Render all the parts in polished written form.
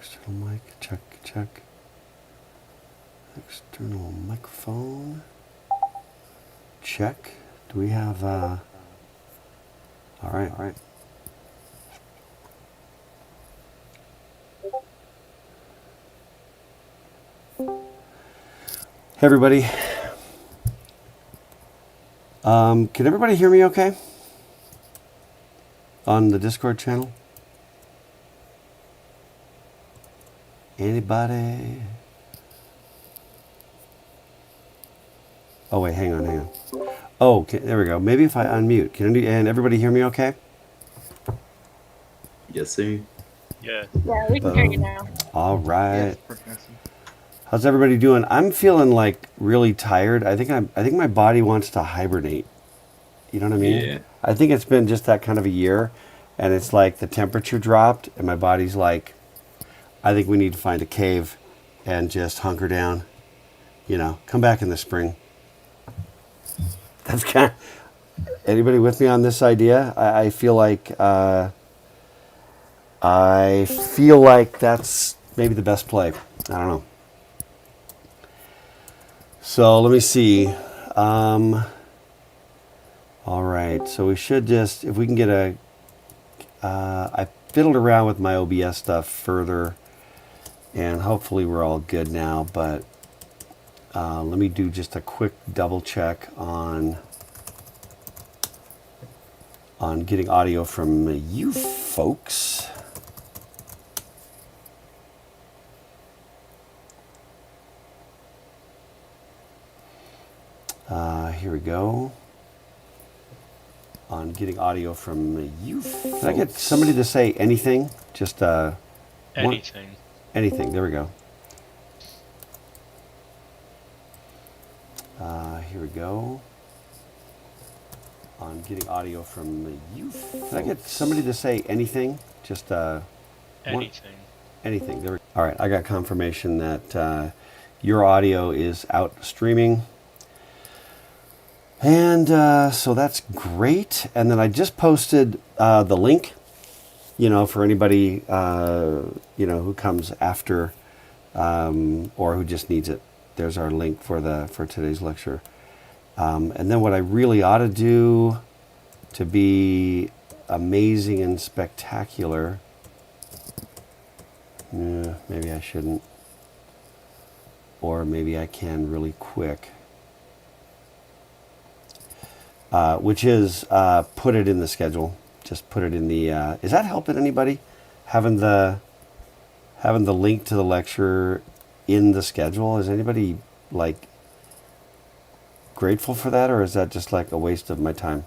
External mic, check. External microphone, check. Do we have, all right. Hey everybody. Can everybody hear me okay? On the Discord channel? Anybody? Oh wait, hang on. Oh, okay, there we go. Maybe if I unmute, and everybody hear me okay? Yes, sir. Yeah. Yeah, we can hear you now. All right. Yes. How's everybody doing? I'm feeling like really tired. I think my body wants to hibernate. You know what I mean? Yeah. I think it's been just that kind of a year, and it's like the temperature dropped, and my body's like, I think we need to find a cave and just hunker down. You know, come back in the spring. That's kind of, anybody with me on this idea? I feel like that's maybe the best play. I don't know. So let me see. All right. So we should just, if we can get I fiddled around with my OBS stuff further, and hopefully we're all good now. But let me do just a quick double check on getting audio from you folks. Here we go. On getting audio from you folks. Can I get somebody to say anything? Just Anything. Anything. There we go. Here we go. On getting audio from you folks. Can I get somebody to say anything? Just Anything. anything. There we go. All right. I got confirmation that your audio is out streaming. And so that's great. And then I just posted the link, for anybody, who comes after or who just needs it. There's our link for today's lecture. And then what I really ought to do to be amazing and spectacular, maybe I shouldn't. Or maybe I can really quick. Which is put it in the schedule. Just put it in the. Is that helping anybody? Having the link to the lecture in the schedule. Is anybody grateful for that, or is that just like a waste of my time?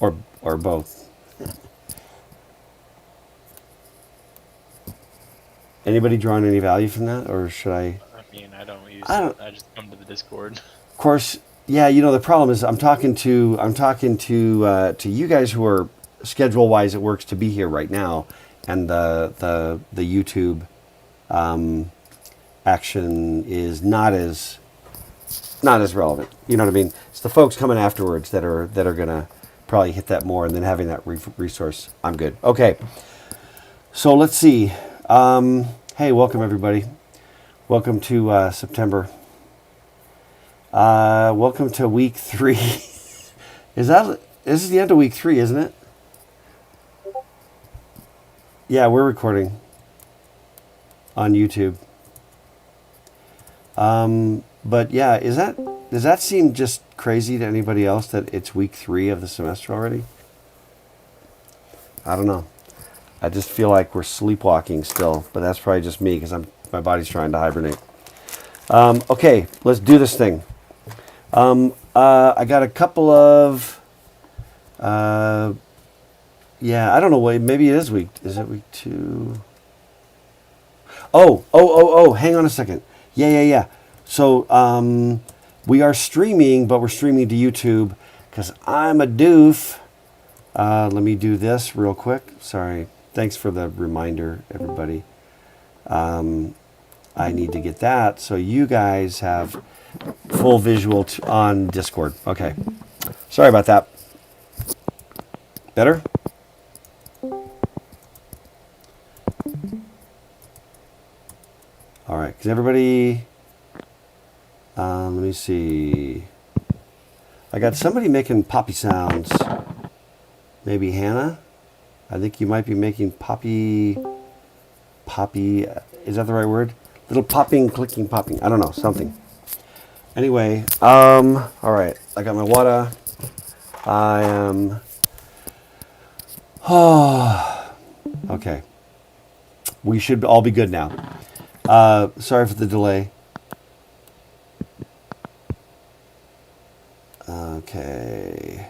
Or both. Anybody drawing any value from that, or should I? I mean, I don't use it. I just come to the Discord. Of course, yeah. The problem is I'm talking to you guys who are schedule wise. It works to be here right now, and the YouTube action is not as relevant. You know what I mean? It's the folks coming afterwards that are gonna probably hit that more, and then having that resource. I'm good. Okay. So let's see. Hey, welcome everybody. Welcome to September. Welcome to week 3. This is the end of week 3, isn't it? Yeah, we're recording on YouTube. But yeah, does that seem just crazy to anybody else that it's week 3 of the semester already? I don't know. I just feel like we're sleepwalking still, but that's probably just me because my body's trying to hibernate. Okay, let's do this thing. I got a couple of, I don't know, maybe it is is it week 2? Oh, hang on a second. Yeah. So, we are streaming, but we're streaming to YouTube because I'm a doof. Let me do this real quick. Sorry. Thanks for the reminder, everybody. I need to get that so you guys have full visual on Discord. Okay. Sorry about that. Better? All right, because everybody, let me see. I got somebody making poppy sounds. Maybe Hannah? I think you might be making poppy, is that the right word? Little popping, clicking, popping. I don't know, something. Anyway, all right. I got my water. I am, okay. We should all be good now. Sorry for the delay. Okay.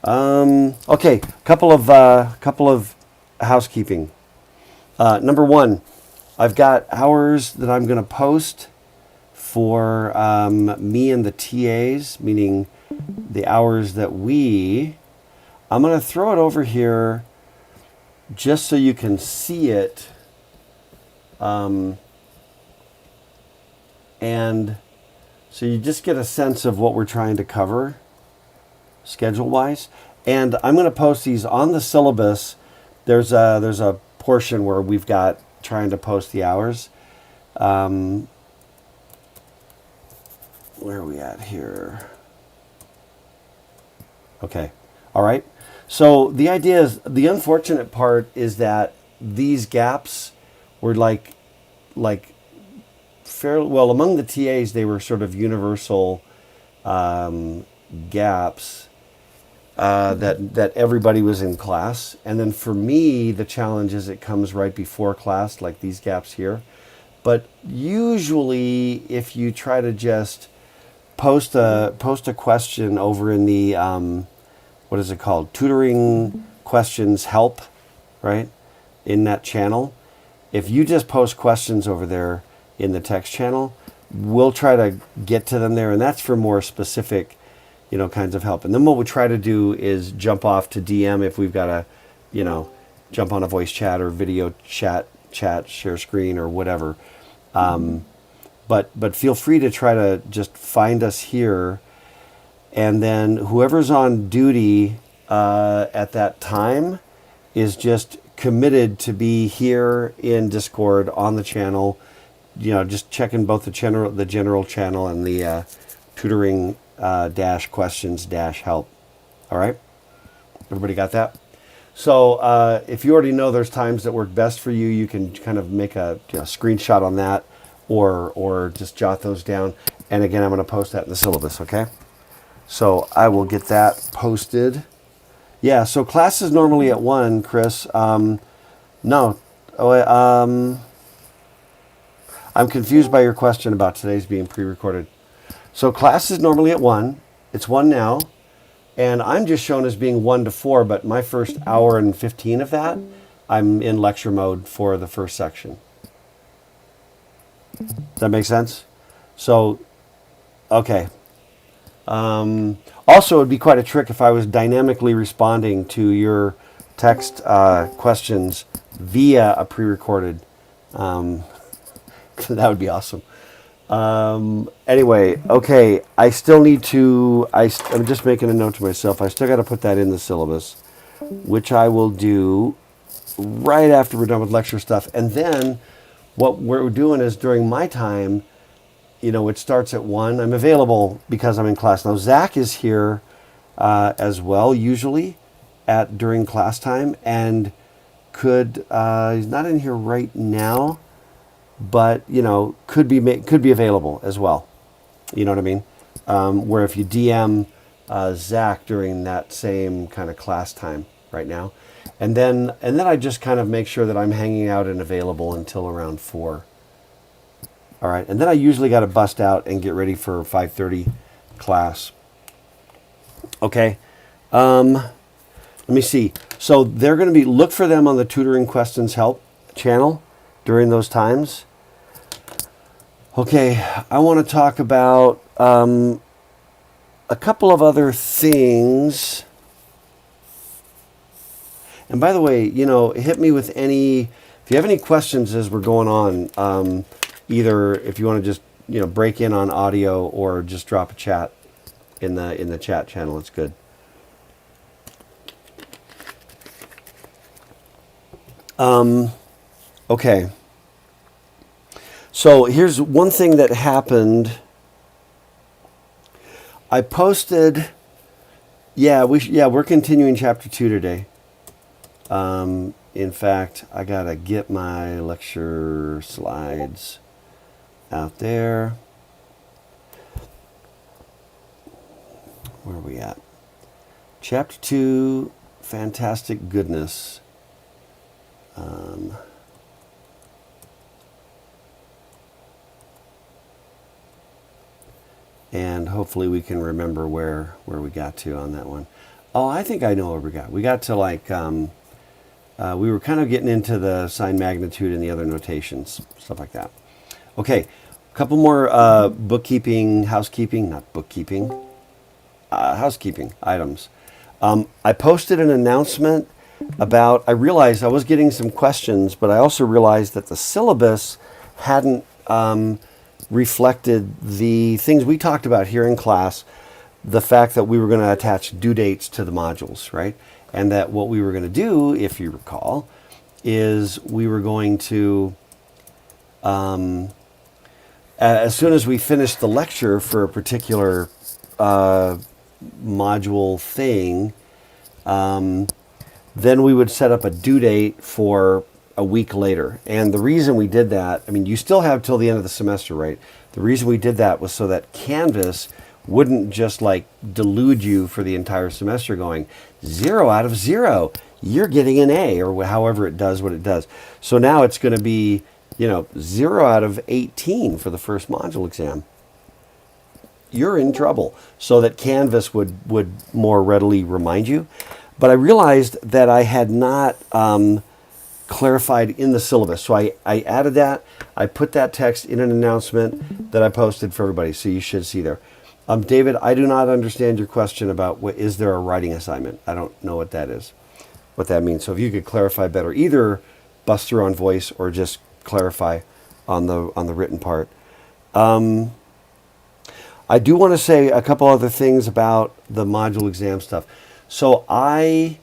Okay. Couple of housekeeping. Number one, I've got hours that I'm going to post for me and the TAs, meaning the hours that I'm going to throw it over here just so you can see it. And so you just get a sense of what we're trying to cover schedule-wise. And I'm going to post these on the syllabus. There's a portion where we've got trying to post the hours. Where are we at here? Okay. All right. So the idea is, the unfortunate part is that these gaps were like fairly well among the TAs. They were sort of universal gaps that everybody was in class. And then for me, the challenge is it comes right before class, like these gaps here. But usually, if you try to just post a question over in the what is it called? Tutoring questions help, right? In that channel. If you just post questions over there in the text channel, we'll try to get to them there, and that's for more specific, kinds of help. And then what we try to do is jump off to DM if we've got to, jump on a voice chat or video chat, share screen or whatever. But feel free to try to just find us here. And then whoever's on duty at that time is just committed to be here in Discord on the channel. Just checking both the general channel and the tutoring dash questions dash help. All right, everybody got that? So if you already know there's times that work best for you, you can kind of make a screenshot on that, or just jot those down. And again, I'm going to post that in the syllabus. Okay. So I will get that posted. Yeah, so class is normally at 1, Chris. No. I'm confused by your question about today's being pre-recorded. So class is normally at 1. It's 1 now. And I'm just shown as being 1 to 4, but my first hour and 15 of that, I'm in lecture mode for the first section. Does that make sense? So, okay. Also, it would be quite a trick if I was dynamically responding to your text questions via a pre-recorded. That would be awesome. Anyway, okay, I still need to, I'm just making a note to myself. I still got to put that in the syllabus, which I will do right after we're done with lecture stuff. And then what we're doing is during my time, it starts at 1. I'm available because I'm in class. Now, Zach is here as well, usually, during class time, and he's not in here right now, but, could be available as well. You know what I mean? Where if you DM Zach during that same kind of class time right now, and then I just kind of make sure that I'm hanging out and available until around 4. All right, and then I usually got to bust out and get ready for 5:30 class. Okay, let me see. So they're going to look for them on the Tutoring Questions Help channel during those times. Okay, I want to talk about a couple of other things. And by the way, hit me with if you have any questions as we're going on. Either if you want to just break in on audio or just drop a chat in the chat channel, it's good. Okay. So here's one thing that happened. I posted. We're continuing chapter 2 today. In fact, I gotta get my lecture slides out there. Where are we at? Chapter 2, Fantastic Goodness. And hopefully we can remember where we got to on that one. Oh, I think I know where we got. We got to like, we were kind of getting into the sine magnitude and the other notations, stuff like that. Okay, a couple more housekeeping items. I posted an announcement about, I realized I was getting some questions, but I also realized that the syllabus hadn't reflected the things we talked about here in class, the fact that we were going to attach due dates to the modules, right? And that what we were going to do, if you recall, is we were going to, as soon as we finished the lecture for a particular module thing, then we would set up a due date for a week later. And the reason we did that, I mean, you still have till the end of the semester, right? The reason we did that was so that Canvas wouldn't just like delude you for the entire semester going 0 out of 0, you're getting an A, or however it does what it does. So now it's going to be, 0 out of 18 for the first module exam. You're in trouble, so that Canvas would more readily remind you. But I realized that I had not clarified in the syllabus. So I added that. I put that text in an announcement that I posted for everybody. So you should see there. David, I do not understand your question about is there a writing assignment? I don't know what that is, what that means. So if you could clarify better, either bust through on voice or just clarify on the written part. I do want to say a couple other things about the module exam stuff. So I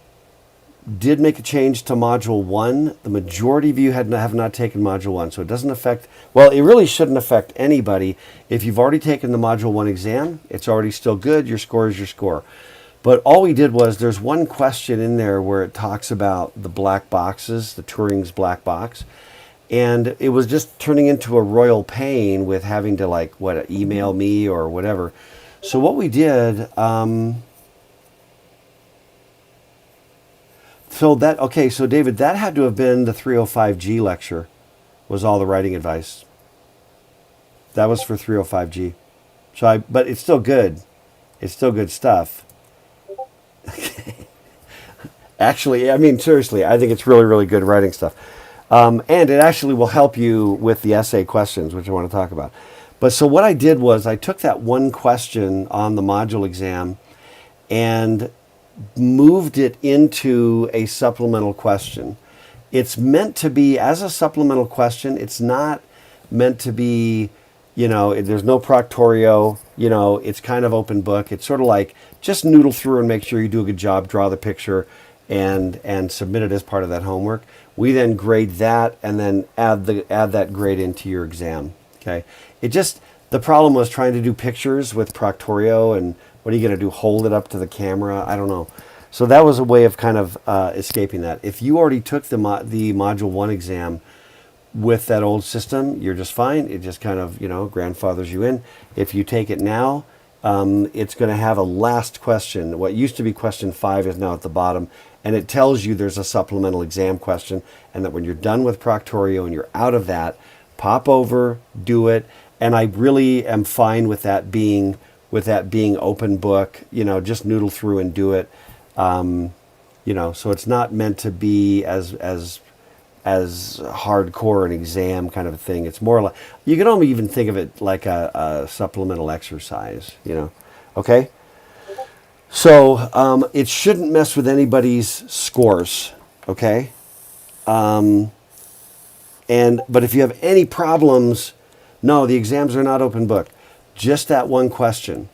did make a change to Module 1. The majority of you have not taken Module 1, so it doesn't affect, well, it really shouldn't affect anybody. If you've already taken the Module 1 exam, it's already still good. Your score is your score. But all we did was, there's one question in there where it talks about the black boxes, the Turing's black box. And it was just turning into a royal pain with having to email me or whatever. So what we did, so David, that had to have been the 305G lecture, was all the writing advice. That was for 305G. But it's still good. It's still good stuff. Actually, I mean, seriously, I think it's really, really good writing stuff. And it actually will help you with the essay questions, which I want to talk about. But so what I did was I took that one question on the module exam and moved it into a supplemental question. It's meant to be as a supplemental question. It's not meant to be, there's no proctorio, it's kind of open book. It's sort of like just noodle through and make sure you do a good job, draw the picture, and submit it as part of that homework. We then grade that and then add that grade into your exam. Okay. The problem was trying to do pictures with proctorio, and what are you going to do? Hold it up to the camera? I don't know. So that was a way of kind of escaping that. If you already took the Module 1 exam with that old system, you're just fine. It just kind of, grandfathers you in. If you take it now, it's going to have a last question. What used to be question 5 is now at the bottom, and it tells you there's a supplemental exam question, and that when you're done with proctorio and you're out of that, pop over, do it. And I really am fine with that being open book, just noodle through and do it. So it's not meant to be as hardcore an exam kind of a thing. It's more like, you can only even think of it like a supplemental exercise, okay? So it shouldn't mess with anybody's scores, okay? But if you have any problems, no, the exams are not open book. Just that one question,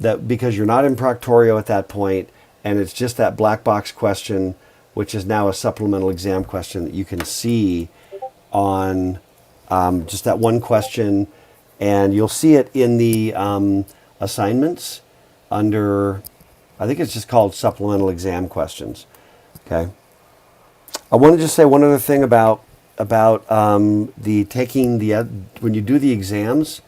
because you're not in proctorio at that point, and it's just that black box question, which is now a supplemental exam question that you can see on just that one question, and you'll see it in the assignments under, I think it's just called supplemental exam questions. Okay. I want to just say one other thing about the taking the when you do the exams.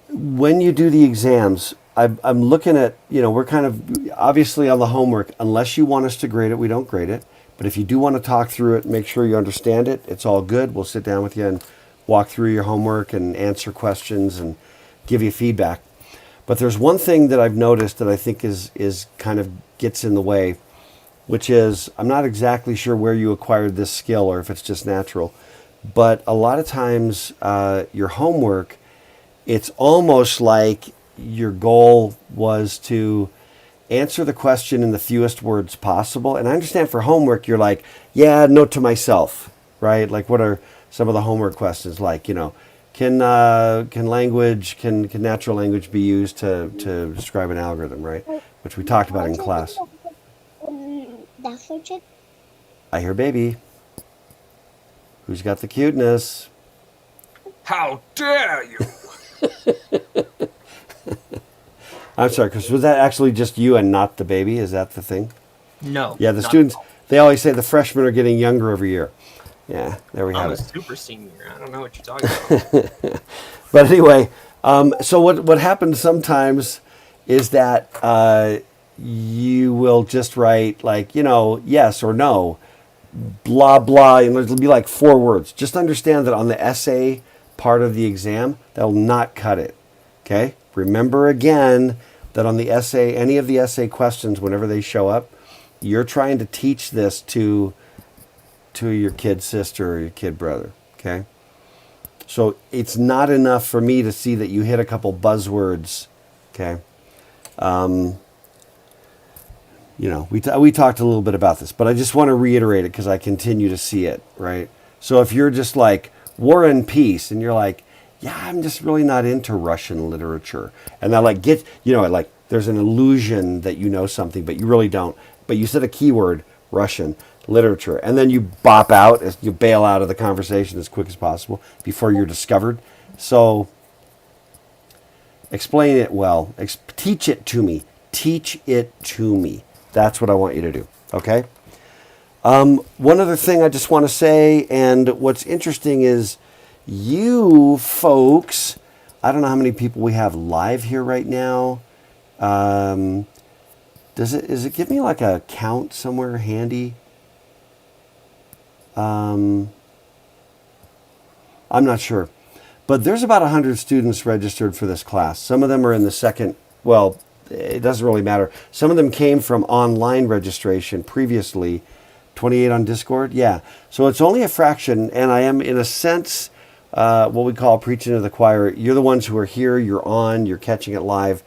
When you do the exams, I'm looking at, we're kind of obviously on the homework. Unless you want us to grade it, we don't grade it. But if you do want to talk through it, make sure you understand it. It's all good. We'll sit down with you and walk through your homework and answer questions and give you feedback. But there's one thing that I've noticed that I think is kind of gets in the way, which is, I'm not exactly sure where you acquired this skill or if it's just natural, but a lot of times your homework, it's almost like your goal was to answer the question in the fewest words possible. And I understand for homework, you're like, yeah, note to myself, right? Like, what are some of the homework questions like? Can natural language be used to describe an algorithm, right? Which we talked about in class. I hear baby. Who's got the cuteness? How dare you! I'm sorry, Chris, was that actually just you and not the baby? Is that the thing? No. Yeah, the students, they always say the freshmen are getting younger every year. Yeah, there we have I'm a it. super senior. I don't know what you're talking about. But anyway, so what happens sometimes is that you will just write like, yes or no, blah, blah, and it'll be like 4 words. Just understand that on the essay part of the exam, that'll not cut it, okay? Remember again that on the essay, any of the essay questions, whenever they show up, you're trying to teach this to your kid sister or your kid brother, okay? So it's not enough for me to see that you hit a couple buzzwords, okay? We talked a little bit about this, but I just want to reiterate it because I continue to see it, right? So if you're just like, War and Peace, and you're like, yeah, I'm just really not into Russian literature. And they'll like there's an illusion that you know something, but you really don't. But you said a keyword, Russian literature, and then you bop out, as you bail out of the conversation as quick as possible before you're discovered. So explain it well. Teach it to me. Teach it to me. That's what I want you to do. Okay? One other thing I just want to say, and what's interesting is you folks, I don't know how many people we have live here right now. Does it give me like a count somewhere handy? I'm not sure. But there's about 100 students registered for this class. Some of them are in the second, well, it doesn't really matter. Some of them came from online registration previously. 28 on Discord? Yeah. So it's only a fraction, and I am, in a sense, what we call preaching to the choir. You're the ones who are here, you're on, you're catching it live.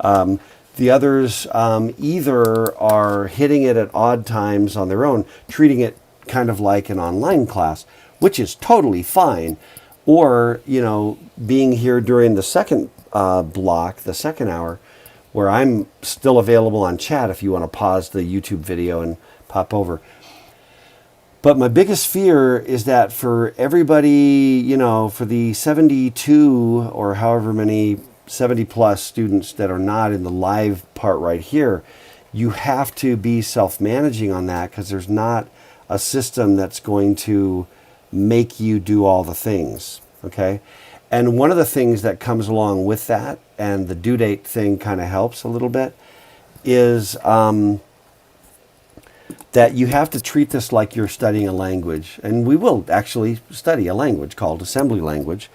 The others either are hitting it at odd times on their own, treating it kind of like an online class, which is totally fine, or, being here during the second block, the second hour, where I'm still available on chat if you want to pause the YouTube video and pop over. But my biggest fear is that for everybody, for the 72 or however many 70 plus students that are not in the live part right here, you have to be self-managing on that because there's not a system that's going to make you do all the things, okay? And one of the things that comes along with that, and the due date thing kind of helps a little bit, is that you have to treat this like you're studying a language. And we will actually study a language called assembly language.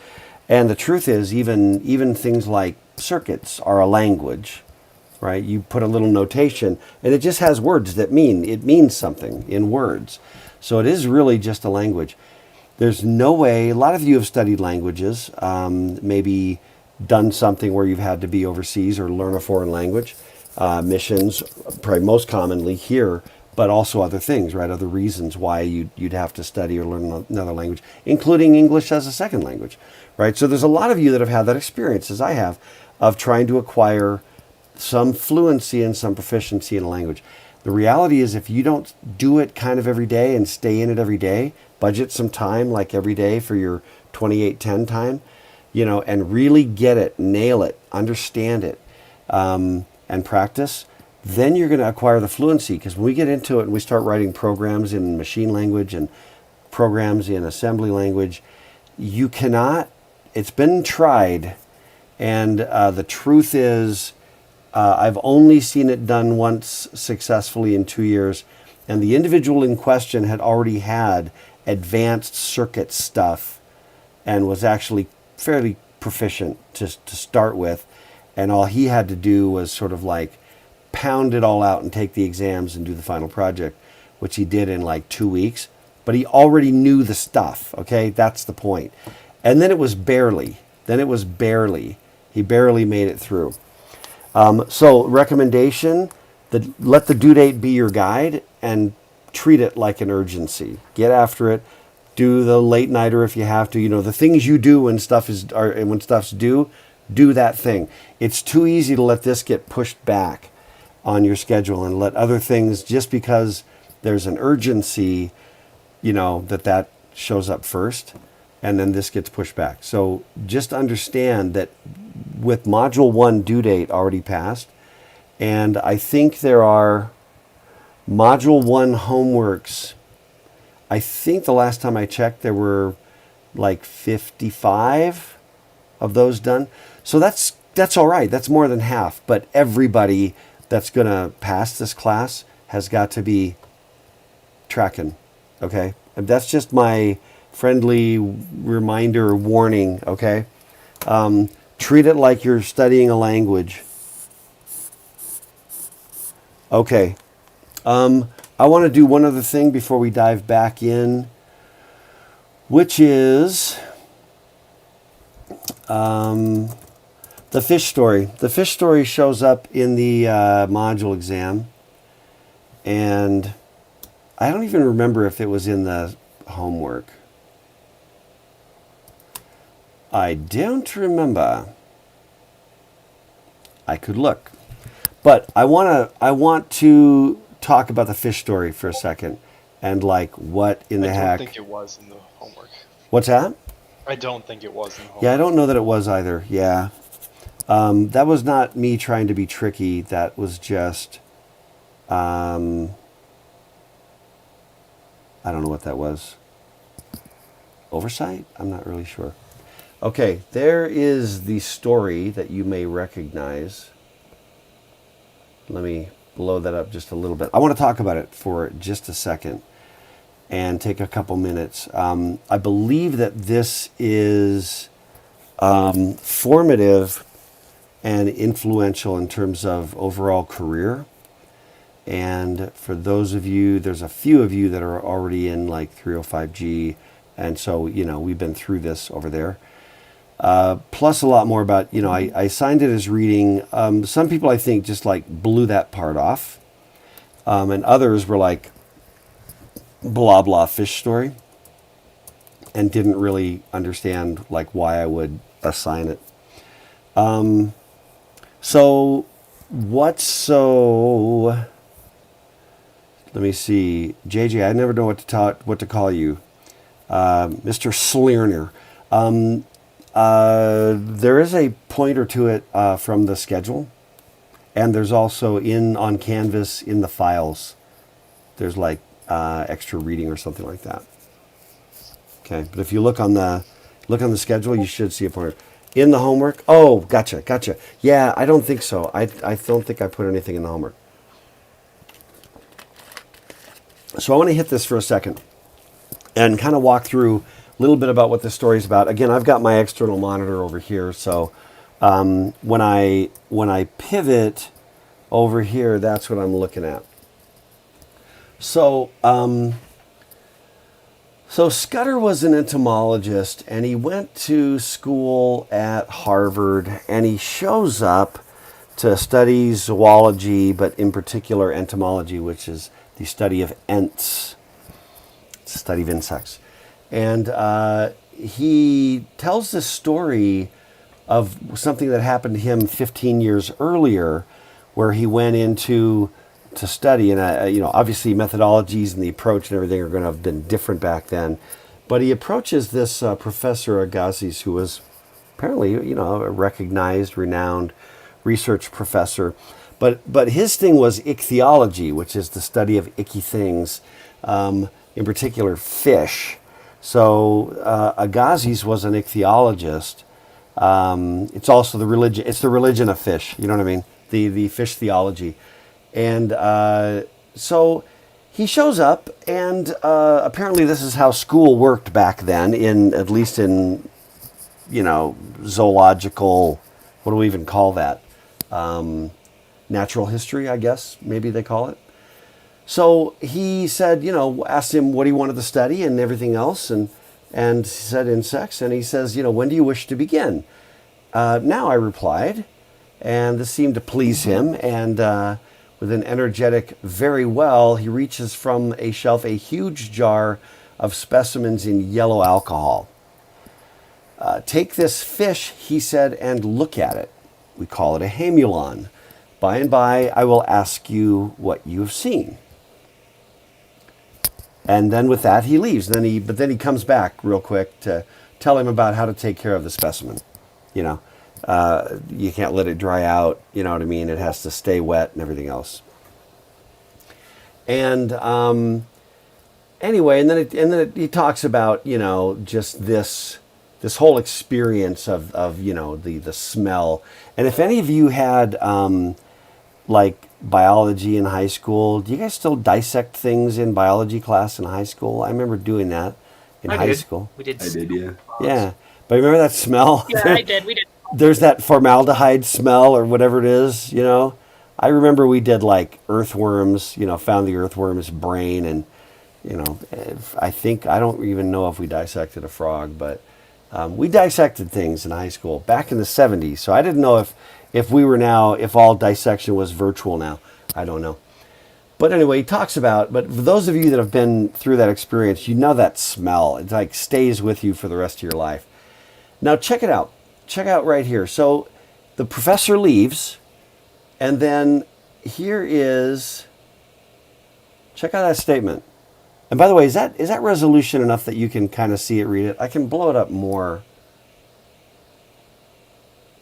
And the truth is, even things like circuits are a language, right? You put a little notation, and it just has words that means something in words. So it is really just a language. There's no way, a lot of you have studied languages, maybe done something where you've had to be overseas or learn a foreign language. Missions, probably most commonly here, but also other things, right? Other reasons why you'd have to study or learn another language, including English as a second language, right? So there's a lot of you that have had that experience, as I have, of trying to acquire some fluency and some proficiency in a language. The reality is if you don't do it kind of every day and stay in it every day, budget some time like every day for your 2810 time, and really get it, nail it, understand it, and practice, then you're going to acquire the fluency. Because when we get into it and we start writing programs in machine language and programs in assembly language, you cannot, it's been tried, and the truth is, I've only seen it done once successfully in 2 years, and the individual in question had already had advanced circuit stuff and was actually fairly proficient to start with, and all he had to do was sort of like pound it all out and take the exams and do the final project, which he did in like 2 weeks. But he already knew the stuff, okay? That's the point. And then it was barely. He barely made it through. So recommendation, let the due date be your guide and treat it like an urgency. Get after it. Do the late nighter if you have to. The things you do when stuff's due, do that thing. It's too easy to let this get pushed back on your schedule and let other things, just because there's an urgency, that shows up first, and then this gets pushed back. So just understand that with Module 1 due date already passed, and I think there are Module 1 homeworks. I think the last time I checked, there were like 55 of those done. So that's all right. That's more than half. But everybody that's going to pass this class has got to be tracking. Okay? And that's just my friendly reminder, warning. Okay? Treat it like you're studying a language. Okay. I want to do one other thing before we dive back in, which is the fish story. The fish story shows up in the module exam, and I don't even remember if it was in the homework. I don't remember. I could look. But I want to talk about the fish story for a second, and like what in the heck. I don't think it was in the homework. What's that? I don't think it was in the homework. Yeah, I don't know that it was either. Yeah. That was not me trying to be tricky. That was just, I don't know what that was. Oversight? I'm not really sure. Okay, there is the story that you may recognize. Let me blow that up just a little bit. I want to talk about it for just a second and take a couple minutes. I believe that this is formative and influential in terms of overall career. And for those of you, there's a few of you that are already in like 305G, and so, we've been through this over there. Plus a lot more about, I signed it as reading. Some people, I think, just like blew that part off. And others were like, blah, blah, fish story. And didn't really understand like why I would assign it. Let me see. JJ, I never know what to call you. Mr. Slierner. There is a pointer to it from the schedule, and there's also on Canvas in the files. There's like extra reading or something like that. Okay, but if you look on the schedule, you should see a pointer. In the homework. Oh, gotcha. Yeah, I don't think so. I don't think I put anything in the homework. So I want to hit this for a second and kind of walk through a little bit about what this story is about. Again, I've got my external monitor over here, so when I pivot over here, that's what I'm looking at. So Scudder was an entomologist, and he went to school at Harvard, and he shows up to study zoology, but in particular entomology, which is the study of ants, study of insects. And he tells this story of something that happened to him 15 years earlier, where he went into to study, and obviously methodologies and the approach and everything are going to have been different back then. But he approaches this Professor Agassiz, who was apparently a recognized, renowned research professor. But his thing was ichthyology, which is the study of icky things, in particular fish. So Agassiz was an ichthyologist. It's also the religion. It's the religion of fish. You know what I mean? The fish theology, and so he shows up, and apparently this is how school worked back then. At least in zoological. What do we even call that? Natural history, I guess maybe they call it. So he said, asked him what he wanted to study and everything else, and he said insects, and he says, when do you wish to begin? Now, I replied, and this seemed to please him, and with an energetic very well, he reaches from a shelf a huge jar of specimens in yellow alcohol. Take this fish, he said, and look at it. We call it a hamulon. By and by, I will ask you what you have seen. And then with that, he leaves. But then he comes back real quick to tell him about how to take care of the specimen. You can't let it dry out. You know what I mean? It has to stay wet and everything else. And anyway, and then he talks about just this whole experience of the smell. And if any of you had like biology in high school, do you guys still dissect things in biology class in high school? I remember doing that in high school. We did. I did, yeah. Yeah, but remember that smell? Yeah, I did. We did. There's that formaldehyde smell or whatever it is. I remember we did like earthworms. Found the earthworm's brain, and I don't even know if we dissected a frog, but we dissected things in high school back in the 70s. So I didn't know if all dissection was virtual now. I don't know. But anyway, he talks about, but for those of you that have been through that experience, that smell. It like stays with you for the rest of your life. Now check it out. Check out right here. So the professor leaves, and then here is, check out that statement. And by the way, is that resolution enough that you can kind of see it, read it? I can blow it up more.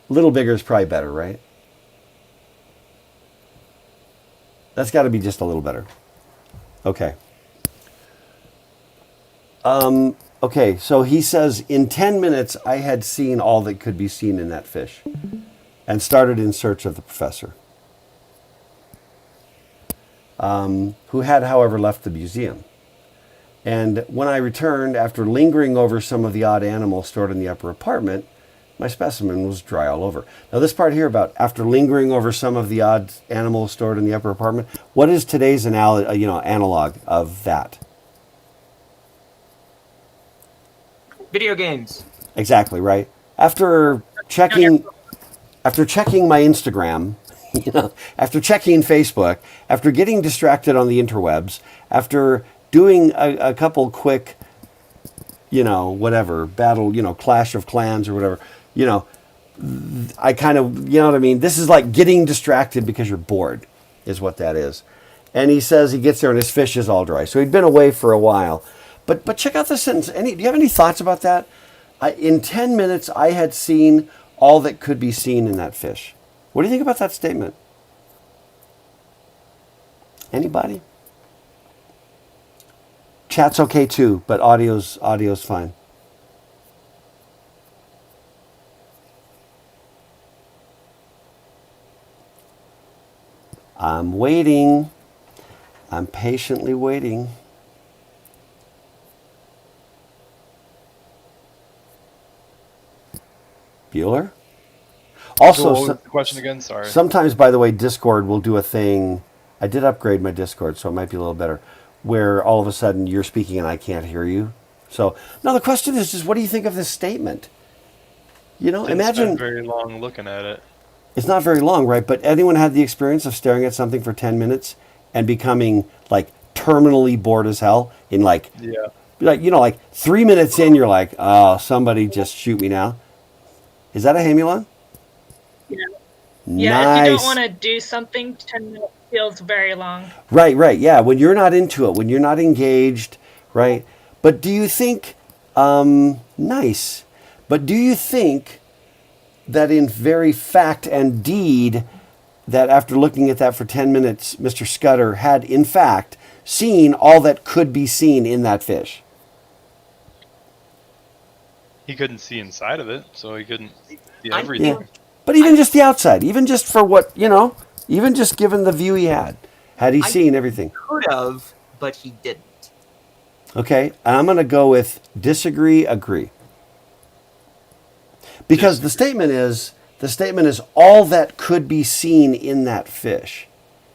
A little bigger is probably better, right? That's got to be just a little better. Okay. Okay, so he says, in 10 minutes, I had seen all that could be seen in that fish and started in search of the professor, who had, however, left the museum. And when I returned, after lingering over some of the odd animals stored in the upper apartment, my specimen was dry all over. Now, this part here about after lingering over some of the odd animals stored in the upper apartment, what is today's analog of that? Video games. Exactly, right. After checking my Instagram, after checking Facebook, after getting distracted on the interwebs, after doing a couple quick, whatever, battle, Clash of Clans or whatever, I kind of, what I mean? This is like getting distracted because you're bored is what that is. And he says he gets there and his fish is all dry. So he'd been away for a while. But check out this sentence. Do you have any thoughts about that? In 10 minutes, I had seen all that could be seen in that fish. What do you think about that statement? Anybody? Chat's okay too, but audio's fine. I'm waiting. I'm patiently waiting. Bueller? Also, What was the question again? Sorry. Sometimes, by the way, Discord will do a thing. I did upgrade my Discord, so it might be a little better, where all of a sudden you're speaking and I can't hear you. So now the question is just, what do you think of this statement? Imagine very long looking at it. It's not very long, right? But anyone had the experience of staring at something for 10 minutes and becoming like terminally bored as hell in like 3 minutes in, you're like, oh, somebody just shoot me now. Is that a hamulon? Yeah. Yeah, Nice. if you don't want to do something 10 minutes feels very long. Right, yeah. When you're not into it, when you're not engaged, right? But do you think, nice, but do you think that in very fact and deed, that after looking at that for 10 minutes, Mr. Scudder had in fact seen all that could be seen in that fish? He couldn't see inside of it, so he couldn't see I everything. think- But even just the outside, even just for what, even just given the view he had he seen everything? Could have, but he didn't. Okay, and I'm going to go with disagree, agree. Because the statement is all that could be seen in that fish.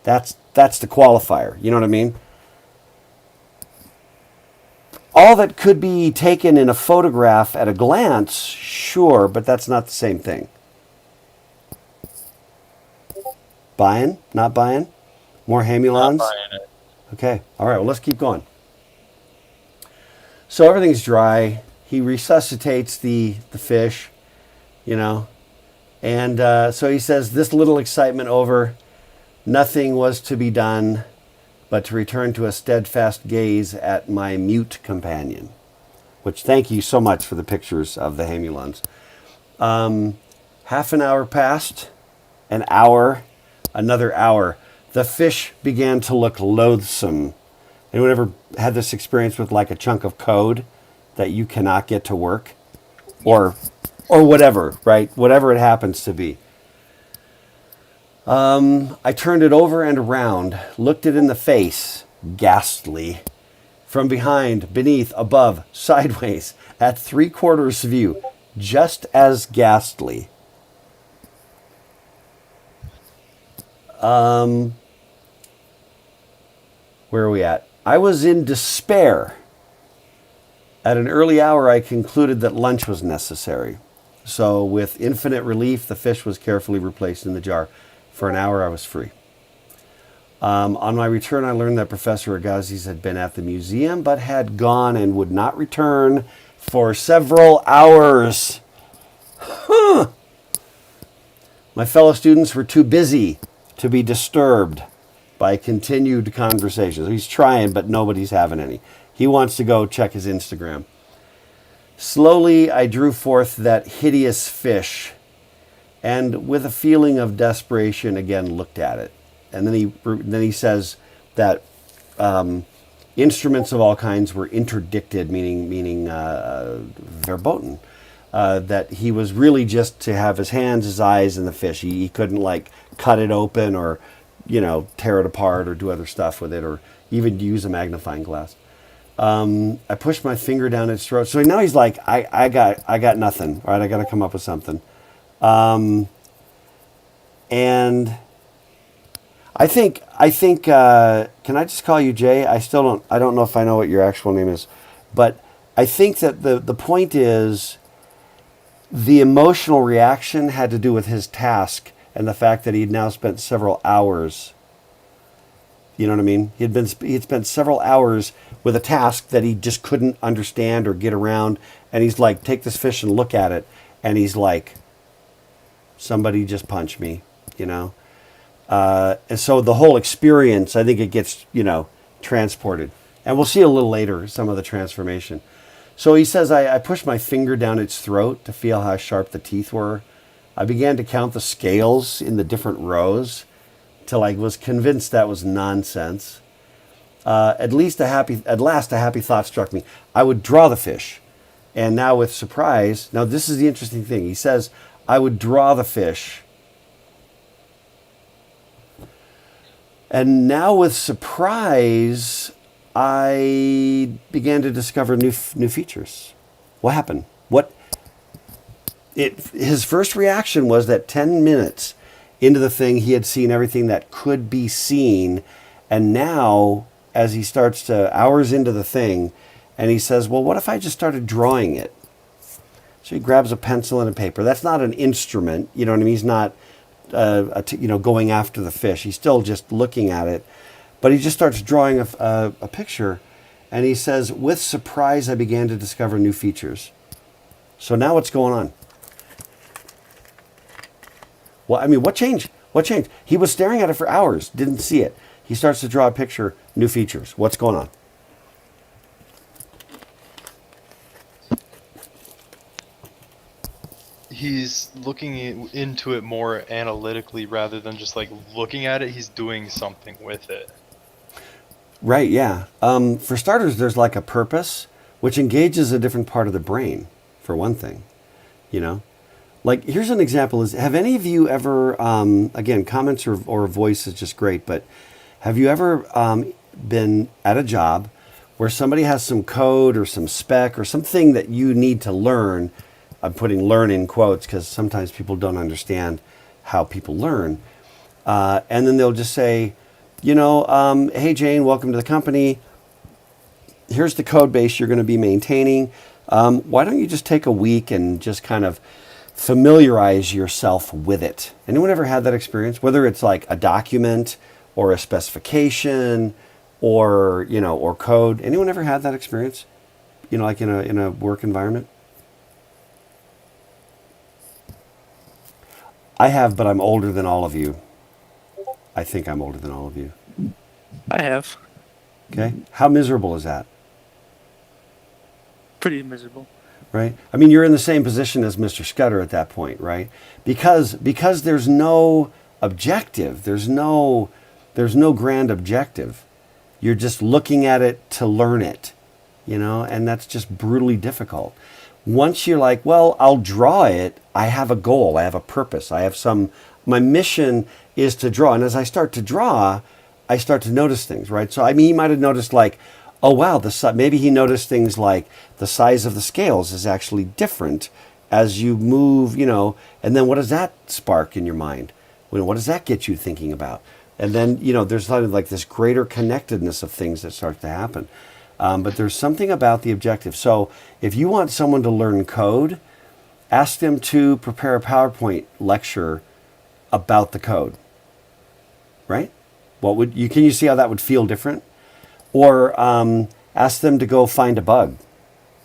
That's the qualifier. You know what I mean? All that could be taken in a photograph at a glance, sure, but that's not the same thing. Buying? Not buying? More hamulons? Not buying it. Okay. All right. Well, let's keep going. So everything's dry. He resuscitates the fish, and so he says, this little excitement over, nothing was to be done but to return to a steadfast gaze at my mute companion. Which, thank you so much for the pictures of the hamulons. Half an hour passed, an hour, another hour. The fish began to look loathsome. Anyone ever had this experience with like a chunk of code that you cannot get to work? Or whatever, right? Whatever it happens to be. I turned it over and around, looked it in the face, ghastly. From behind, beneath, above, sideways, at 3/4 view, just as ghastly. Where are we at? I was in despair. At an early hour, I concluded that lunch was necessary. So, with infinite relief, the fish was carefully replaced in the jar. For an hour, I was free. On my return, I learned that Professor Agassiz had been at the museum, but had gone and would not return for several hours. Huh. My fellow students were too busy to be disturbed by continued conversations. He's trying, but nobody's having any. He wants to go check his Instagram. Slowly, I drew forth that hideous fish, and with a feeling of desperation, again looked at it. And then he says that instruments of all kinds were interdicted, meaning verboten. That he was really just to have his hands, his eyes, and the fish. He couldn't like cut it open or tear it apart or do other stuff with it or even use a magnifying glass. I pushed my finger down its throat. So now he's like, I got nothing. All right, I got to come up with something. And I think. Can I just call you Jay? I don't know if I know what your actual name is, but I think that the point is, the emotional reaction had to do with his task and the fact that he'd now spent several hours. You know what I mean? He'd spent several hours with a task that he just couldn't understand or get around, and he's like, take this fish and look at it, and he's like, somebody just punched me, and so the whole experience, I think it gets, transported. And we'll see a little later some of the transformation. So he says, I pushed my finger down its throat to feel how sharp the teeth were. I began to count the scales in the different rows till I was convinced that was nonsense. At last a happy thought struck me. I would draw the fish. And now with surprise, now this is the interesting thing. He says, I would draw the fish. And now with surprise, I began to discover new features. What happened? His first reaction was that 10 minutes into the thing, he had seen everything that could be seen. And now, as he starts to, hours into the thing, and he says, well, what if I just started drawing it? So he grabs a pencil and a paper. That's not an instrument, you know what I mean? He's not, going after the fish. He's still just looking at it. But he just starts drawing a picture, and he says, with surprise, I began to discover new features. So now what's going on? Well, I mean, what changed? What changed? He was staring at it for hours, didn't see it. He starts to draw a picture, new features. What's going on? He's looking into it more analytically rather than just like looking at it. He's doing something with it. Right, yeah. For starters, there's like a purpose, which engages a different part of the brain, for one thing, you know? Like, here's an example. Have any of you ever, again, comments or voice is just great, but have you ever been at a job where somebody has some code or some spec or something that you need to learn? I'm putting learn in quotes because sometimes people don't understand how people learn. And then they'll just say, hey, Jane, welcome to the company. Here's the code base you're going to be maintaining. Why don't you just take a week and just kind of familiarize yourself with it? Anyone ever had that experience? Whether it's like a document or a specification or, or code. Anyone ever had that experience? Like in a work environment? I have, but I'm older than all of you. I think I'm older than all of you. I have. Okay. How miserable is that? Pretty miserable. Right? I mean, you're in the same position as Mr. Scudder at that point, right? Because there's no objective. There's no grand objective. You're just looking at it to learn it, and that's just brutally difficult. Once you're like, well, I'll draw it, I have a goal, I have a purpose, my mission is to draw. And as I start to draw, I start to notice things, right? So, I mean, he might have noticed like, oh, wow, maybe he noticed things like the size of the scales is actually different as you move, and then what does that spark in your mind? What does that get you thinking about? And then, there's sort of like this greater connectedness of things that start to happen. But there's something about the objective. So if you want someone to learn code, ask them to prepare a PowerPoint lecture about the code, right? Can you see how that would feel different? Or ask them to go find a bug.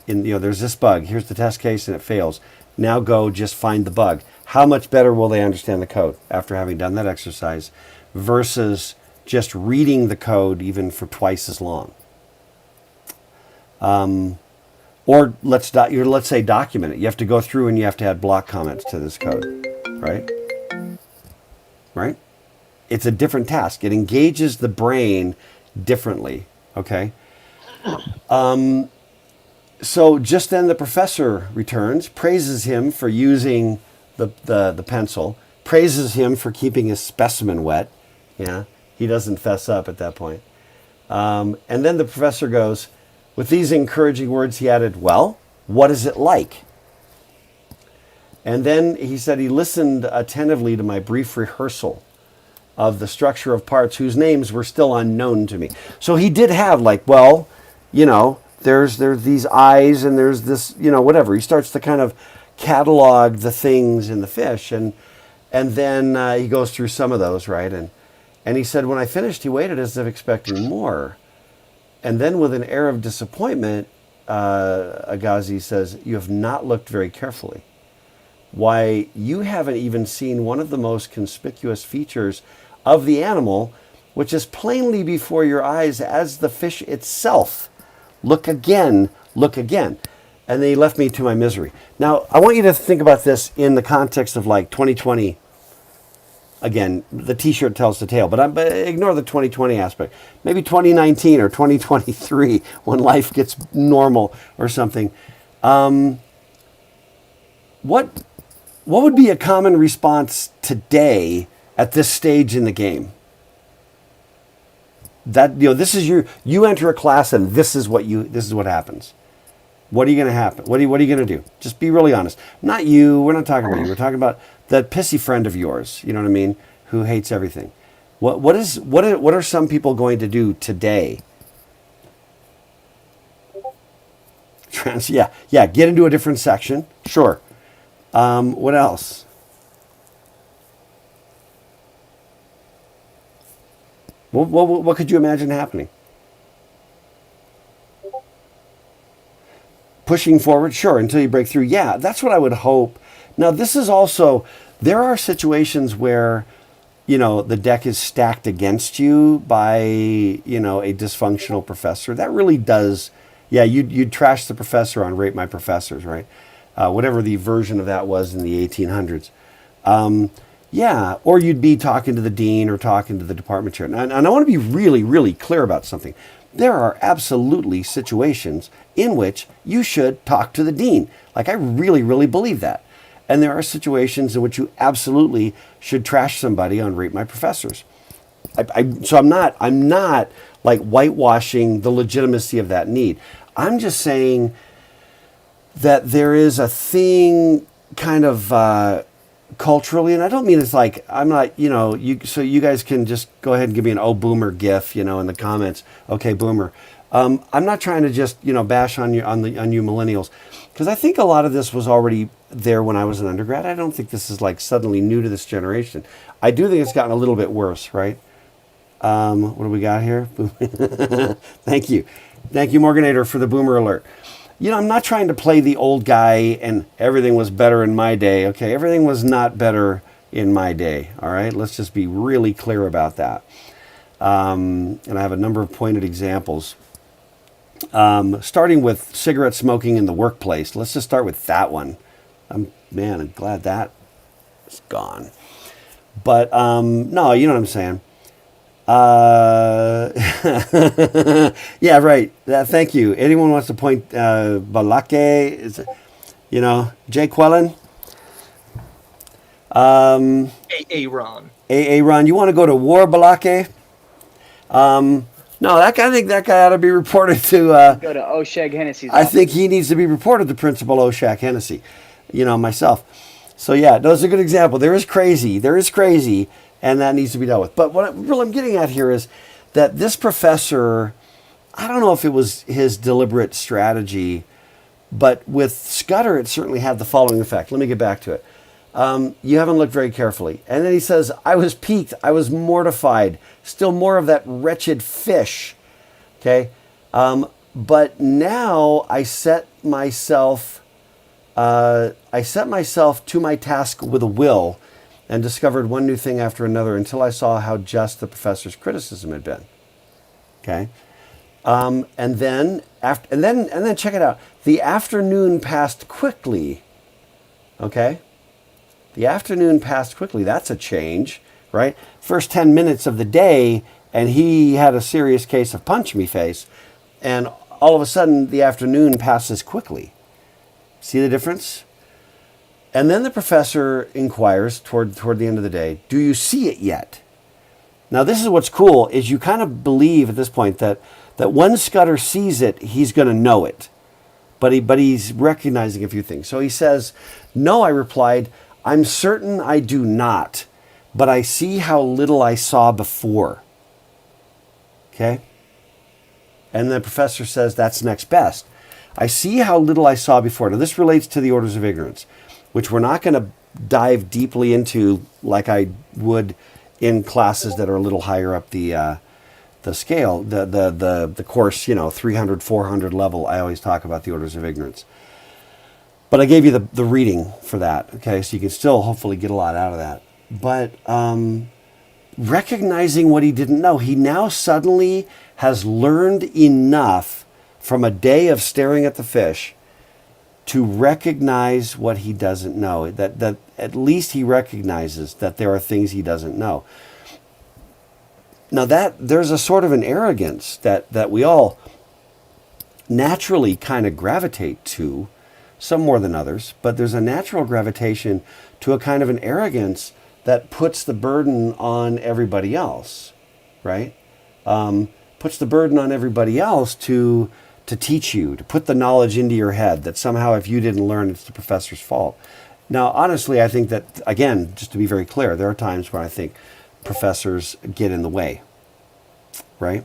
There's this bug. Here's the test case and it fails. Now go just find the bug. How much better will they understand the code after having done that exercise versus just reading the code even for twice as long? Or let's say document it. You have to go through and you have to add block comments to this code, right? Right? It's a different task. It engages the brain differently, okay? So just then the professor returns, praises him for using the pencil, praises him for keeping his specimen wet. Yeah, he doesn't fess up at that point. And then the professor goes, with these encouraging words, he added, well, what is it like? And then he said he listened attentively to my brief rehearsal of the structure of parts whose names were still unknown to me. So he did have there's these eyes and there's this, whatever. He starts to kind of catalog the things in the fish. And then he goes through some of those, right? And he said, when I finished, he waited as if expecting more. And then with an air of disappointment, Agazi says, you have not looked very carefully. Why, you haven't even seen one of the most conspicuous features of the animal, which is plainly before your eyes as the fish itself. Look again, look again. And they left me to my misery. Now, I want you to think about this in the context of like 2020. Again, the t-shirt tells the tale, but ignore the 2020 aspect. Maybe 2019 or 2023 when life gets normal or something. What would be a common response today at this stage in the game? That this is you enter a class and this is what happens. What are you going to happen? What are you going to do? Just be really honest. Not you. We're not talking about you. We're talking about that pissy friend of yours. You know what I mean? Who hates everything. What are some people going to do today? Get into a different section. Sure. What else? What could you imagine happening? Pushing forward, sure, until you break through. Yeah, that's what I would hope. Now, this is also, there are situations where, the deck is stacked against you by, a dysfunctional professor. That really does, yeah, you'd trash the professor on Rate My Professors, right? Whatever the version of that was in the 1800s. Yeah, or you'd be talking to the dean or talking to the department chair. And I want to be really, really clear about something. There are absolutely situations in which you should talk to the dean. Like, I really, really believe that. And there are situations in which you absolutely should trash somebody on Rate My Professors. So I'm not like whitewashing the legitimacy of that need. I'm just saying that there is a thing kind of culturally, and I don't mean it's like, I'm not, so you guys can just go ahead and give me an "oh boomer" gif, in the comments. Okay, boomer. I'm not trying to just bash on you millennials, because I think a lot of this was already there when I was an undergrad. I don't think this is like suddenly new to this generation. I do think it's gotten a little bit worse, right? What do we got here? Thank you, Morganator, for the boomer alert. I'm not trying to play the old guy and everything was better in my day. Okay, everything was not better in my day. All right, let's just be really clear about that. And I have a number of pointed examples. Starting with cigarette smoking in the workplace. Let's just start with that one. I'm glad that is gone. But no, you know what I'm saying. Yeah, right. Thank you. Anyone wants to point Balake? Is Jay Quellen? Ron. Ron, you want to go to war, Balake? No, I think that guy ought to be reported to. Go to Oshag Hennessy's I office. think he needs to be reported to Principal Oshag Hennessy. Myself. So yeah, that's a good example. There is crazy, and that needs to be dealt with. But what I'm getting at here is that this professor, I don't know if it was his deliberate strategy, but with Scudder, it certainly had the following effect. Let me get back to it. You haven't looked very carefully. And then he says, I was piqued. I was mortified. Still more of that wretched fish. Okay. But now I set myself to my task with a will and discovered one new thing after another until I saw how just the professor's criticism had been. Okay. And then check it out. The afternoon passed quickly. Okay. The afternoon passed quickly. That's a change, right? First 10 minutes of the day, and he had a serious case of punch me face, and all of a sudden the afternoon passes quickly. See the difference? And then the professor inquires toward the end of the day, do you see it yet? Now this is what's cool, is you kind of believe at this point that when Scudder sees it, he's going to know it. But he's recognizing a few things. So he says, no, I replied, I'm certain I do not, but I see how little I saw before. Okay? And the professor says, that's next best. I see how little I saw before. Now, this relates to the orders of ignorance, which we're not going to dive deeply into like I would in classes that are a little higher up the scale, the course, 300, 400 level. I always talk about the orders of ignorance. But I gave you the reading for that, okay? So you can still hopefully get a lot out of that. But recognizing what he didn't know, he now suddenly has learned enough from a day of staring at the fish to recognize what he doesn't know. That at least he recognizes that there are things he doesn't know. Now there's a sort of an arrogance that we all naturally kind of gravitate to, some more than others, but there's a natural gravitation to a kind of an arrogance that puts the burden on everybody else, right? Puts the burden on everybody else to teach you, to put the knowledge into your head that somehow if you didn't learn, it's the professor's fault. Now, honestly, I think that, again, just to be very clear, there are times when I think professors get in the way, right?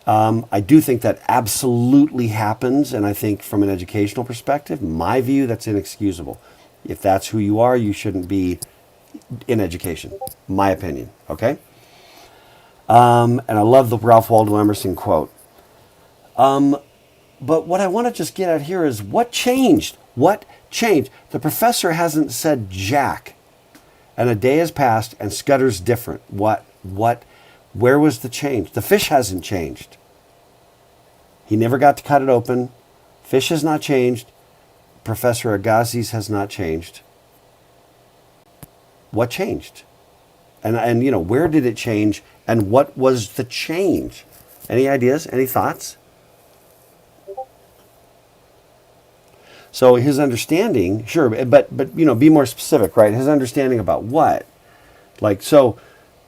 I do think that absolutely happens, and I think from an educational perspective, my view, that's inexcusable. If that's who you are, you shouldn't be in education, my opinion, okay? And I love the Ralph Waldo Emerson quote. But what I want to just get at here is what changed? What changed? The professor hasn't said jack. and a day has passed and Scudder's different. Where was the change? The fish hasn't changed. He never got to cut it open. Fish has not changed. Professor Agassiz has not changed. What changed? And you know, where did it change and what was the change? Any ideas? Any thoughts? So his understanding, sure, but you know, be more specific, right? His understanding about what? Like, so,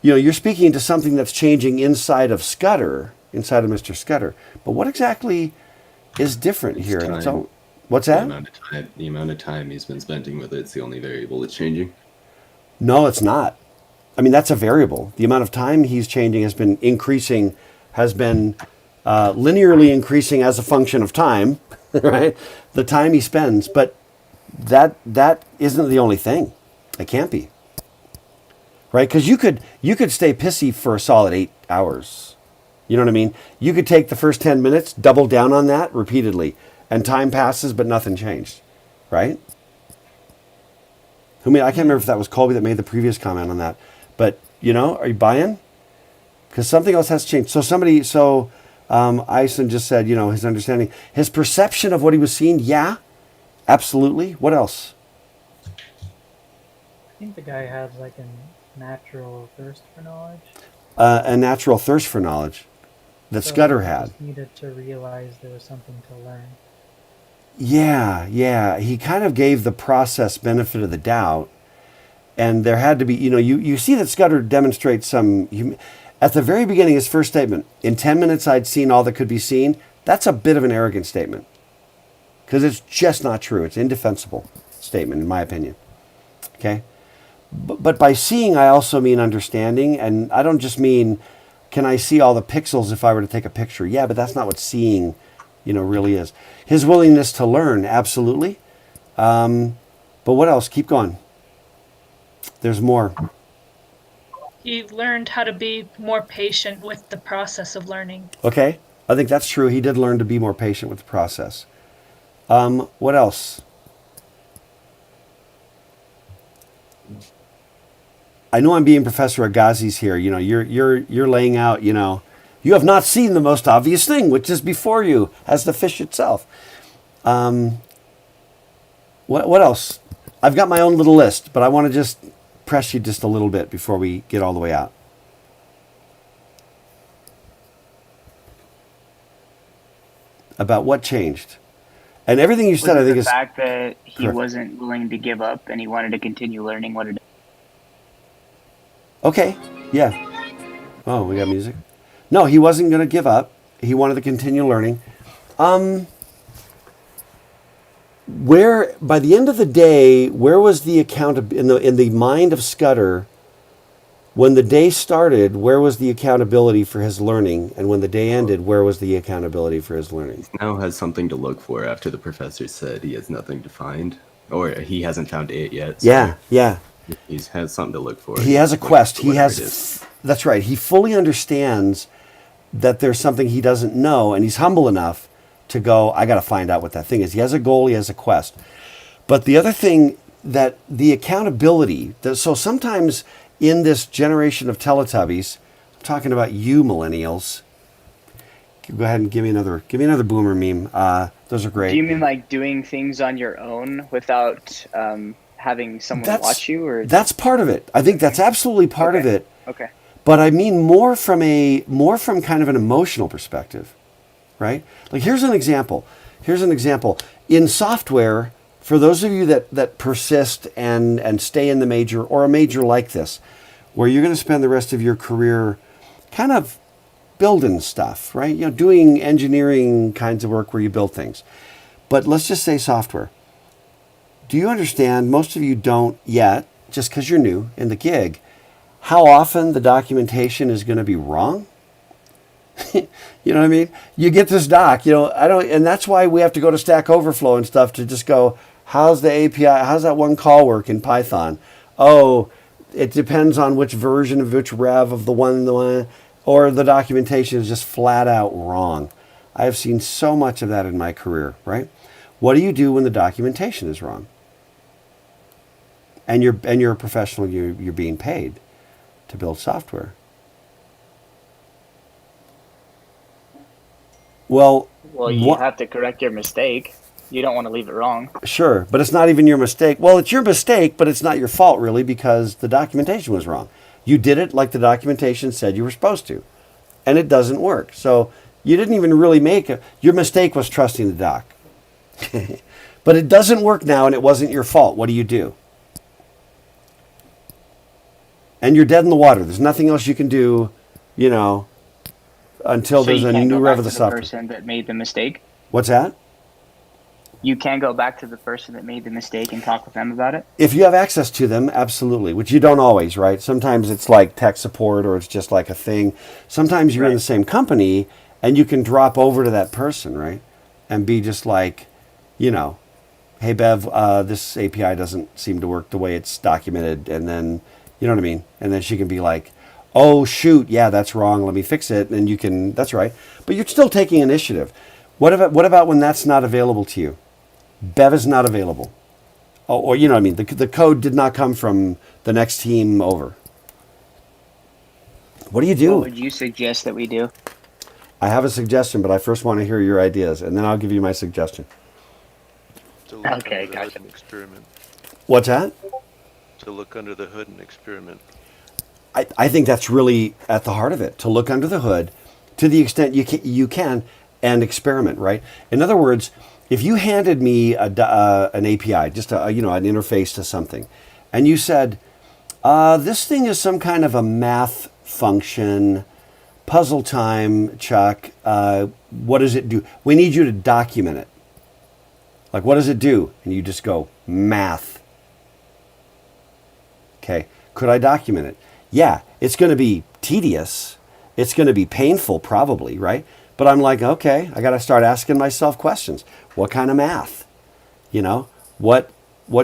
you know, you're speaking to something that's changing inside of Scudder, inside of Mr. Scudder. But what exactly is different here? Time. So, what's that? The amount of time he's been spending with it's the only variable that's changing. No, it's not. I mean, that's a variable. The amount of time he's changing has been increasing, has been linearly increasing as a function of time, right? The time he spends, but that isn't the only thing. It can't be, right? Because you could stay pissy for a solid 8 hours. You know what I mean? You could take the first 10 minutes, double down on that repeatedly, and time passes, but nothing changed, right? I can't remember if that was Colby that made the previous comment on that, but you know, are you buying? Because something else has changed. So Eisen just said, you know, his understanding, his perception of what he was seeing. Yeah, absolutely. What else? I think the guy has like a natural thirst for knowledge. A natural thirst for knowledge that So Scudder he had. just needed to realize there was something to learn. Yeah. He kind of gave the process benefit of the doubt. And there had to be, you know, you see that Scudder demonstrates some, at the very beginning, his first statement, in 10 minutes I'd seen all that could be seen. That's a bit of an arrogant statement. Because it's just not true. It's an indefensible statement, in my opinion. Okay? But by seeing, I also mean understanding. And I don't just mean, can I see all the pixels if I were to take a picture? Yeah, but that's not what seeing, you know, really is. His willingness to learn, absolutely. But what else? Keep going. There's more. He learned how to be more patient with the process of learning. Okay, I think that's true. He did learn to be more patient with the process. What else? I know I'm being Professor Agassiz here. You know, you're laying out. You know, you have not seen the most obvious thing, which is before you, as the fish itself. What else? I've got my own little list, but I want to just press you just a little bit before we get all the way out. About what changed. And everything you said, I think, the is... fact that he correct. wasn't willing to give up and he wanted to continue learning what it is. Okay, yeah. Oh, we got music? No, he wasn't going to give up. He wanted to continue learning. Where, by the end of the day, where was the in the mind of Scudder, when the day started, where was the accountability for his learning? And when the day ended, where was the accountability for his learning? Now has something to look for after the professor said he has nothing to find. Or he hasn't found it yet. So Yeah. He has something to look for. He has a quest. He Whatever it is. has... That's right. He fully understands that there's something he doesn't know, and he's humble enough to go, I got to find out what that thing is. He has a goal. He has a quest. But the other thing, that the accountability... So sometimes in this generation of Teletubbies, I'm talking about you millennials. Go ahead and give me another boomer meme. Those are great. Do you mean like doing things on your own without having someone watch you? Or that's part of it. I think that's absolutely part of it. Okay. But I mean more from kind of an emotional perspective, right? Like here's an example. In software, for those of you that persist and stay in the major, or a major like this, where you're going to spend the rest of your career kind of building stuff, right? You know, doing engineering kinds of work where you build things. But let's just say software. Do you understand, most of you don't yet, just because you're new in the gig, how often the documentation is going to be wrong? You know what I mean? You get this doc, you know, and that's why we have to go to Stack Overflow and stuff to just go, how's the API, how's that one call work in Python? Oh, it depends on which version of which rev of the one, or the documentation is just flat out wrong. I have seen so much of that in my career, right? What do you do when the documentation is wrong? and you're a professional. You're being paid to build software. Well, Well, you have to correct your mistake. You don't want to leave it wrong. Sure, but it's not even your mistake. Well, it's your mistake, but it's not your fault really because the documentation was wrong. You did it like the documentation said you were supposed to, and it doesn't work. So you didn't even really your mistake was trusting the doc. But it doesn't work now, and it wasn't your fault. What do? And you're dead in the water. There's nothing else you can do, until So there's you a can't new go rev back of the to software. person that made the mistake. What's that? You can go back to the person that made the mistake and talk with them about it. If you have access to them, absolutely, which you don't always, right? Sometimes it's like tech support or it's just like a thing. Sometimes you're in the same company and you can drop over to that person, right? And be just like, hey, Bev, this API doesn't seem to work the way it's documented. And then, you know what I mean? And then she can be like, oh, shoot, yeah, that's wrong. Let me fix it. And that's right. But you're still taking initiative. What about when that's not available to you? Bev is not available. Or you know what I mean? The code did not come from the next team over. What do you do? What would you suggest that we do? I have a suggestion, but I first want to hear your ideas, and then I'll give you my suggestion. To look Okay, under the hood gotcha. and experiment. What's that? To look under the hood and experiment. I think that's really at the heart of it, to look under the hood to the extent you can and experiment, right? In other words, if you handed me an API, just an interface to something, and you said, this thing is some kind of a math function, puzzle time, Chuck, what does it do? We need you to document it. Like, what does it do? And you just go, math. Okay, could I document it? Yeah, it's going to be tedious. It's going to be painful probably, right? But I'm like, okay, I got to start asking myself questions. What kind of math? What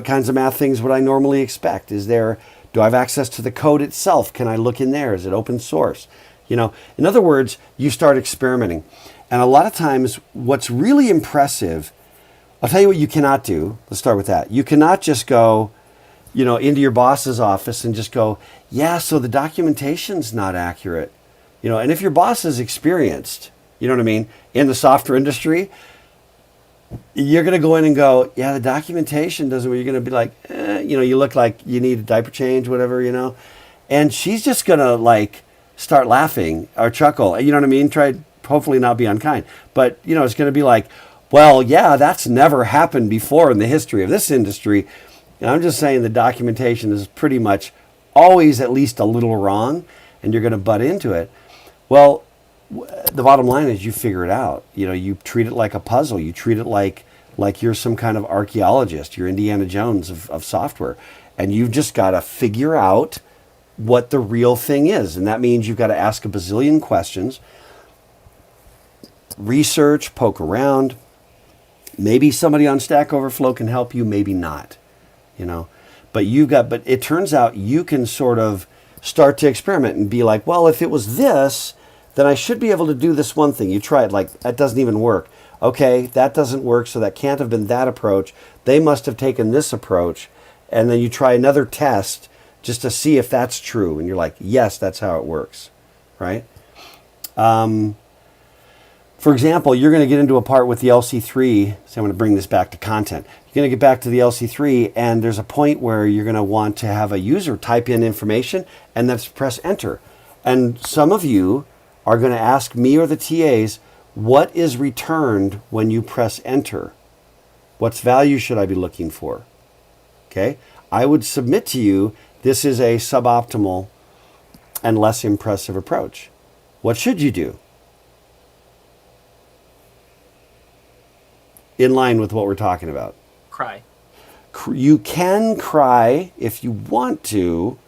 kinds of math things would I normally expect? Do I have access to the code itself? Can I look in there? Is it open source? In other words, you start experimenting. And a lot of times what's really impressive, I'll tell you what you cannot do. Let's start with that. You cannot just go, into your boss's office and just go, yeah, so the documentation's not accurate. And if your boss is experienced, you know what I mean, in the software industry, you're going to go in and go, yeah, the documentation doesn't, you're going to be like, you look like you need a diaper change, whatever, and she's just going to start laughing or chuckle, you know what I mean? Try, hopefully not be unkind, but it's going to be like, well, yeah, that's never happened before in the history of this industry. And I'm just saying the documentation is pretty much always at least a little wrong, and you're going to butt into it. Well, the bottom line is you figure it out. You treat it like a puzzle. You treat it like you're some kind of archaeologist. You're Indiana Jones of software. And you've just got to figure out what the real thing is. And that means you've got to ask a bazillion questions, research, poke around. Maybe somebody on Stack Overflow can help you, maybe not. But it turns out you can sort of start to experiment and be like, well, if it was this, then I should be able to do this one thing. You try it, that doesn't even work. Okay, that doesn't work, so that can't have been that approach. They must have taken this approach. And then you try another test just to see if that's true. And you're like, yes, that's how it works, right? For example, you're going to get into a part with the LC3. So I'm going to bring this back to content. You're going to get back to the LC3, and there's a point where you're going to want to have a user type in information, and then press enter. And some of you are going to ask me or the TAs, what is returned when you press enter? What's value should I be looking for? Okay, I would submit to you this is a suboptimal and less impressive approach. What should you do? In line with what we're talking about. Cry. You can cry if you want to,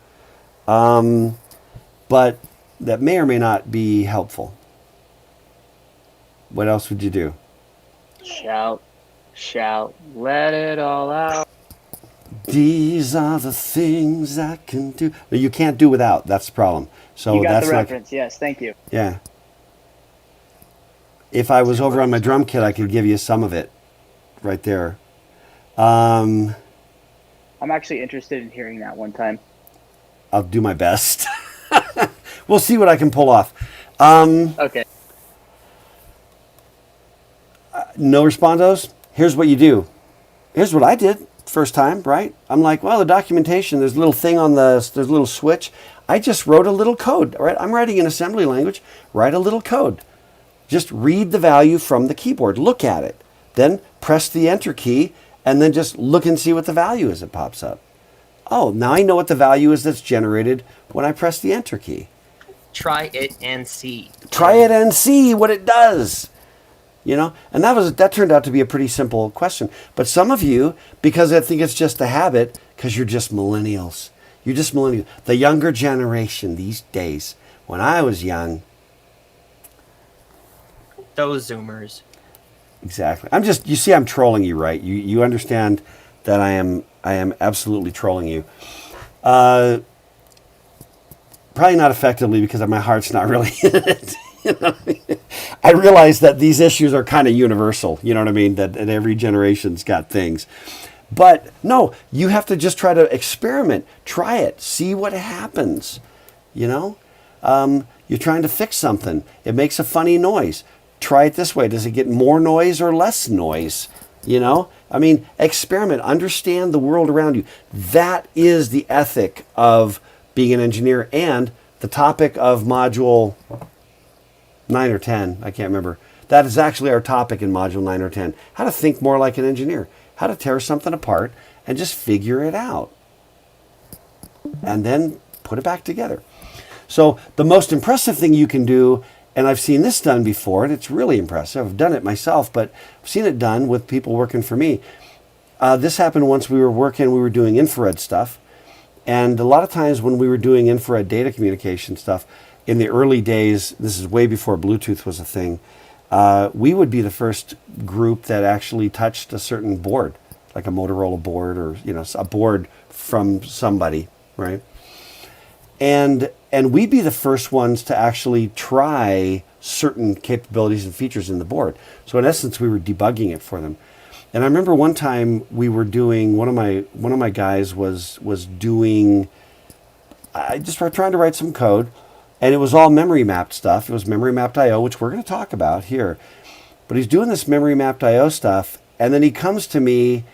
but that may or may not be helpful. What else would you do? Shout, let it all out. These are the things I can do. No, you can't do without. That's the problem. So You got that's the not, reference, yes, thank you. yeah. If I was over on my drum kit, I could give you some of it right there. I I'm actually interested in hearing that one time. I'll do my best. We'll see what I can pull off. Okay. No respondos? Here's what you do. Here's what I did first time, right? I'm like, well, the documentation, there's a little thing on there's a little switch. I just wrote a little code, right? I'm writing in assembly language, write a little code. Just read the value from the keyboard, look at it. Then press the enter key and then just look and see what the value is that pops up. Oh, now I know what the value is that's generated when I press the enter key. Try it and see. Try it and see what it does. You know, and that turned out to be a pretty simple question. But some of you, because I think it's just a habit, because you're just millennials. You're just millennials. The younger generation these days. When I was young. Those Zoomers. Exactly. You see, I'm trolling you, right? You understand that I am absolutely trolling you. Probably not effectively because my heart's not really in it. You know what I mean? I realize that these issues are kind of universal. You know what I mean? That every generation's got things. But no, you have to just try to experiment. Try it. See what happens. You know? You're trying to fix something. It makes a funny noise. Try it this way. Does it get more noise or less noise? You know? I mean, experiment. Understand the world around you. That is the ethic of being an engineer and the topic of module 9 or 10, I can't remember. That is actually our topic in module 9 or 10. How to think more like an engineer. How to tear something apart and just figure it out. And then put it back together. So the most impressive thing you can do, and I've seen this done before, and it's really impressive. I've done it myself, but I've seen it done with people working for me. This happened once we were doing infrared stuff. And a lot of times when we were doing infrared data communication stuff, in the early days, this is way before Bluetooth was a thing, we would be the first group that actually touched a certain board, like a Motorola board or a board from somebody, right? And we'd be the first ones to actually try certain capabilities and features in the board. So in essence, we were debugging it for them. And I remember one time we were doing one of my guys was doing. I just was trying to write some code. And it was all memory mapped stuff. It was memory mapped I/O, which we're going to talk about here. But he's doing this memory mapped I/O stuff. And then he comes to me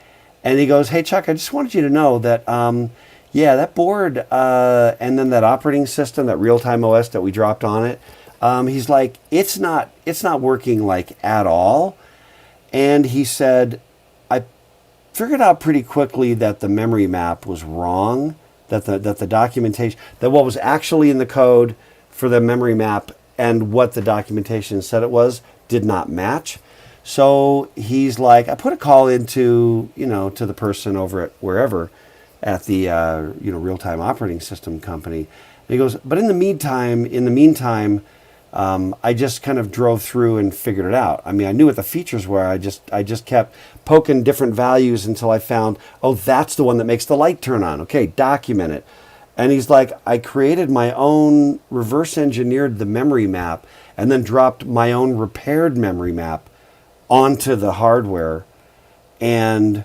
and he goes, "Hey, Chuck, I just wanted you to know that, that board and then that operating system, that real-time OS that we dropped on it, he's like, it's not working like at all." And he said, "I figured out pretty quickly that the memory map was wrong, that the documentation, that what was actually in the code for the memory map and what the documentation said it was did not match." So he's like, I put a call into, to the person over at wherever at the, real-time operating system company. And he goes, but in the meantime, I just kind of drove through and figured it out. I mean, I knew what the features were. I just kept poking different values until I found, oh, that's the one that makes the light turn on. Okay, document it. And he's like, I created my own, reverse engineered the memory map, and then dropped my own repaired memory map onto the hardware. And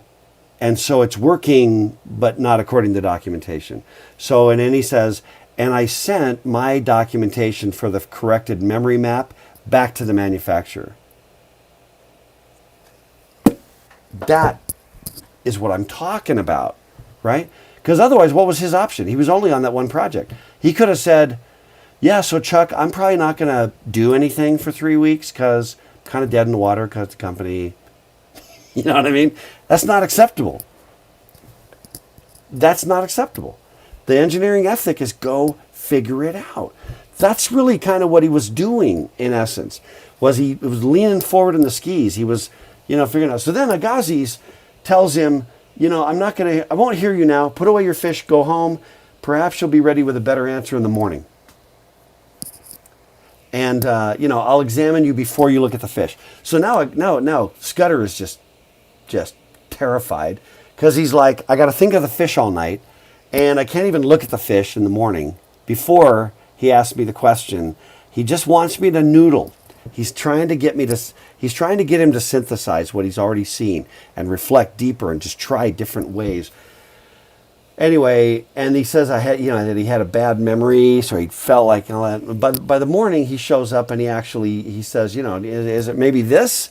so it's working, but not according to documentation. So, and then he says, and I sent my documentation for the corrected memory map back to the manufacturer. That is what I'm talking about, right? Because otherwise, what was his option? He was only on that one project. He could have said, yeah, so Chuck, I'm probably not going to do anything for 3 weeks because I'm kind of dead in the water because the company, you know what I mean? That's not acceptable. That's not acceptable. The engineering ethic is go figure it out. That's really kind of what he was doing in essence. He was leaning forward in the skis. He was, figuring out. So then Agassiz tells him, I won't hear you now. Put away your fish, go home. Perhaps you'll be ready with a better answer in the morning. And, I'll examine you before you look at the fish. So now Scudder is just terrified because he's like, I got to think of the fish all night. And I can't even look at the fish in the morning before he asks me the question. He just wants me to noodle. He's trying to get him to synthesize what he's already seen and reflect deeper and just try different ways. anyway, and he says that he had a bad memory, so he felt like all that. But by the morning, he shows up and he says, is it maybe this?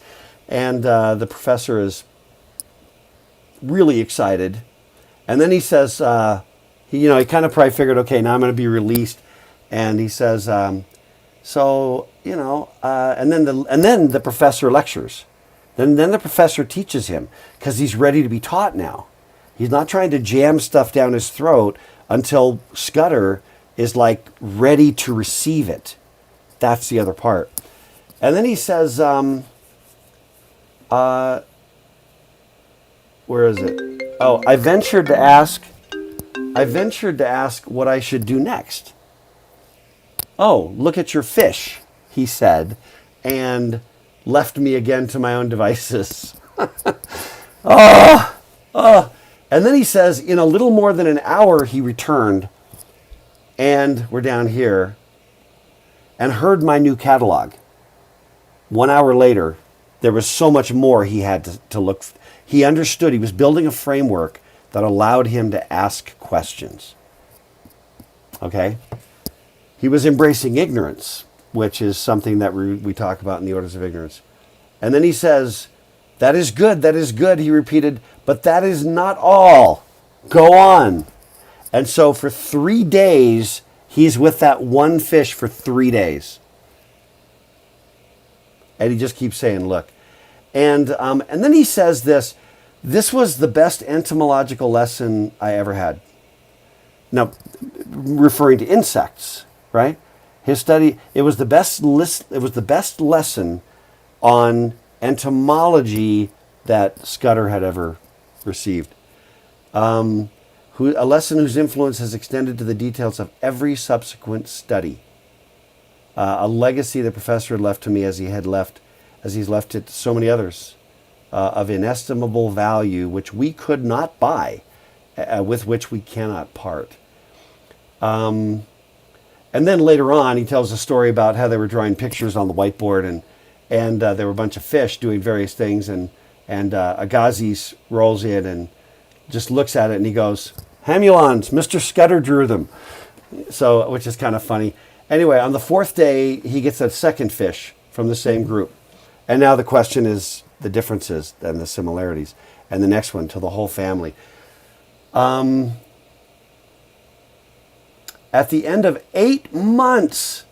And the professor is really excited, and then he says, he kind of probably figured, okay, now I'm going to be released, and he says, and then the professor lectures. Then the professor teaches him because he's ready to be taught now. He's not trying to jam stuff down his throat until Scudder is like ready to receive it. That's the other part. And then he says, where is it? Oh, I ventured to ask what I should do next. Oh, look at your fish, he said, and left me again to my own devices. And then he says, in a little more than an hour, he returned, and we're down here, and heard my new catalog. 1 hour later, there was so much more he had to look. He understood. He was building a framework that allowed him to ask questions. Okay? He was embracing ignorance, which is something that we talk about in the Orders of Ignorance. And then he says, that is good, he repeated, but that is not all. Go on. And so for 3 days, he's with that one fish for 3 days. And he just keeps saying, look. And then he says this was the best entomological lesson I ever had. Now, referring to insects, right? His study, it was the best lesson on entomology that Scudder had ever received. A lesson whose influence has extended to the details of every subsequent study. A legacy the professor had left to me as he's left it to so many others, of inestimable value, which we could not buy, with which we cannot part. And then later on, he tells a story about how they were drawing pictures on the whiteboard, and there were a bunch of fish doing various things, and Agassiz rolls in and just looks at it, and he goes, "Hamulons, Mr. Scudder drew them." So, which is kind of funny. Anyway, on the 4th day, he gets a second fish from the same group. And now the question is the differences and the similarities. And the next one to the whole family. At the end of 8 months,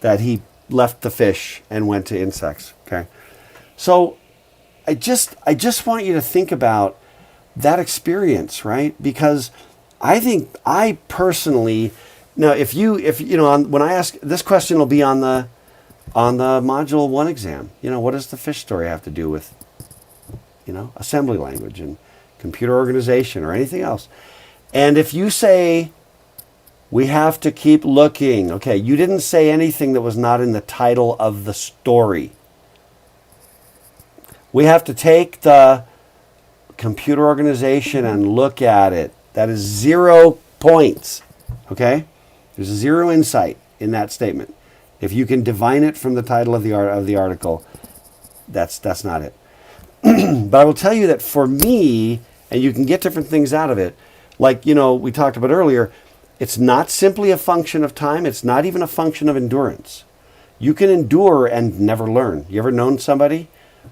that he left the fish and went to insects. Okay, so I just want you to think about that experience, right? Because I personally, now if you know, when I ask this question, will be on the module 1 exam. What does the fish story have to do with assembly language and computer organization or anything else? And if you say, we have to keep looking, okay, you didn't say anything that was not in the title of the story. We have to take the computer organization and look at it. That is 0 points, okay? There's 0 insight in that statement. If you can divine it from the title of the article, that's not it. But I will tell you that for me, and you can get different things out of it, like, we talked about earlier, it's not simply a function of time. It's not even a function of endurance. You can endure and never learn. You ever known somebody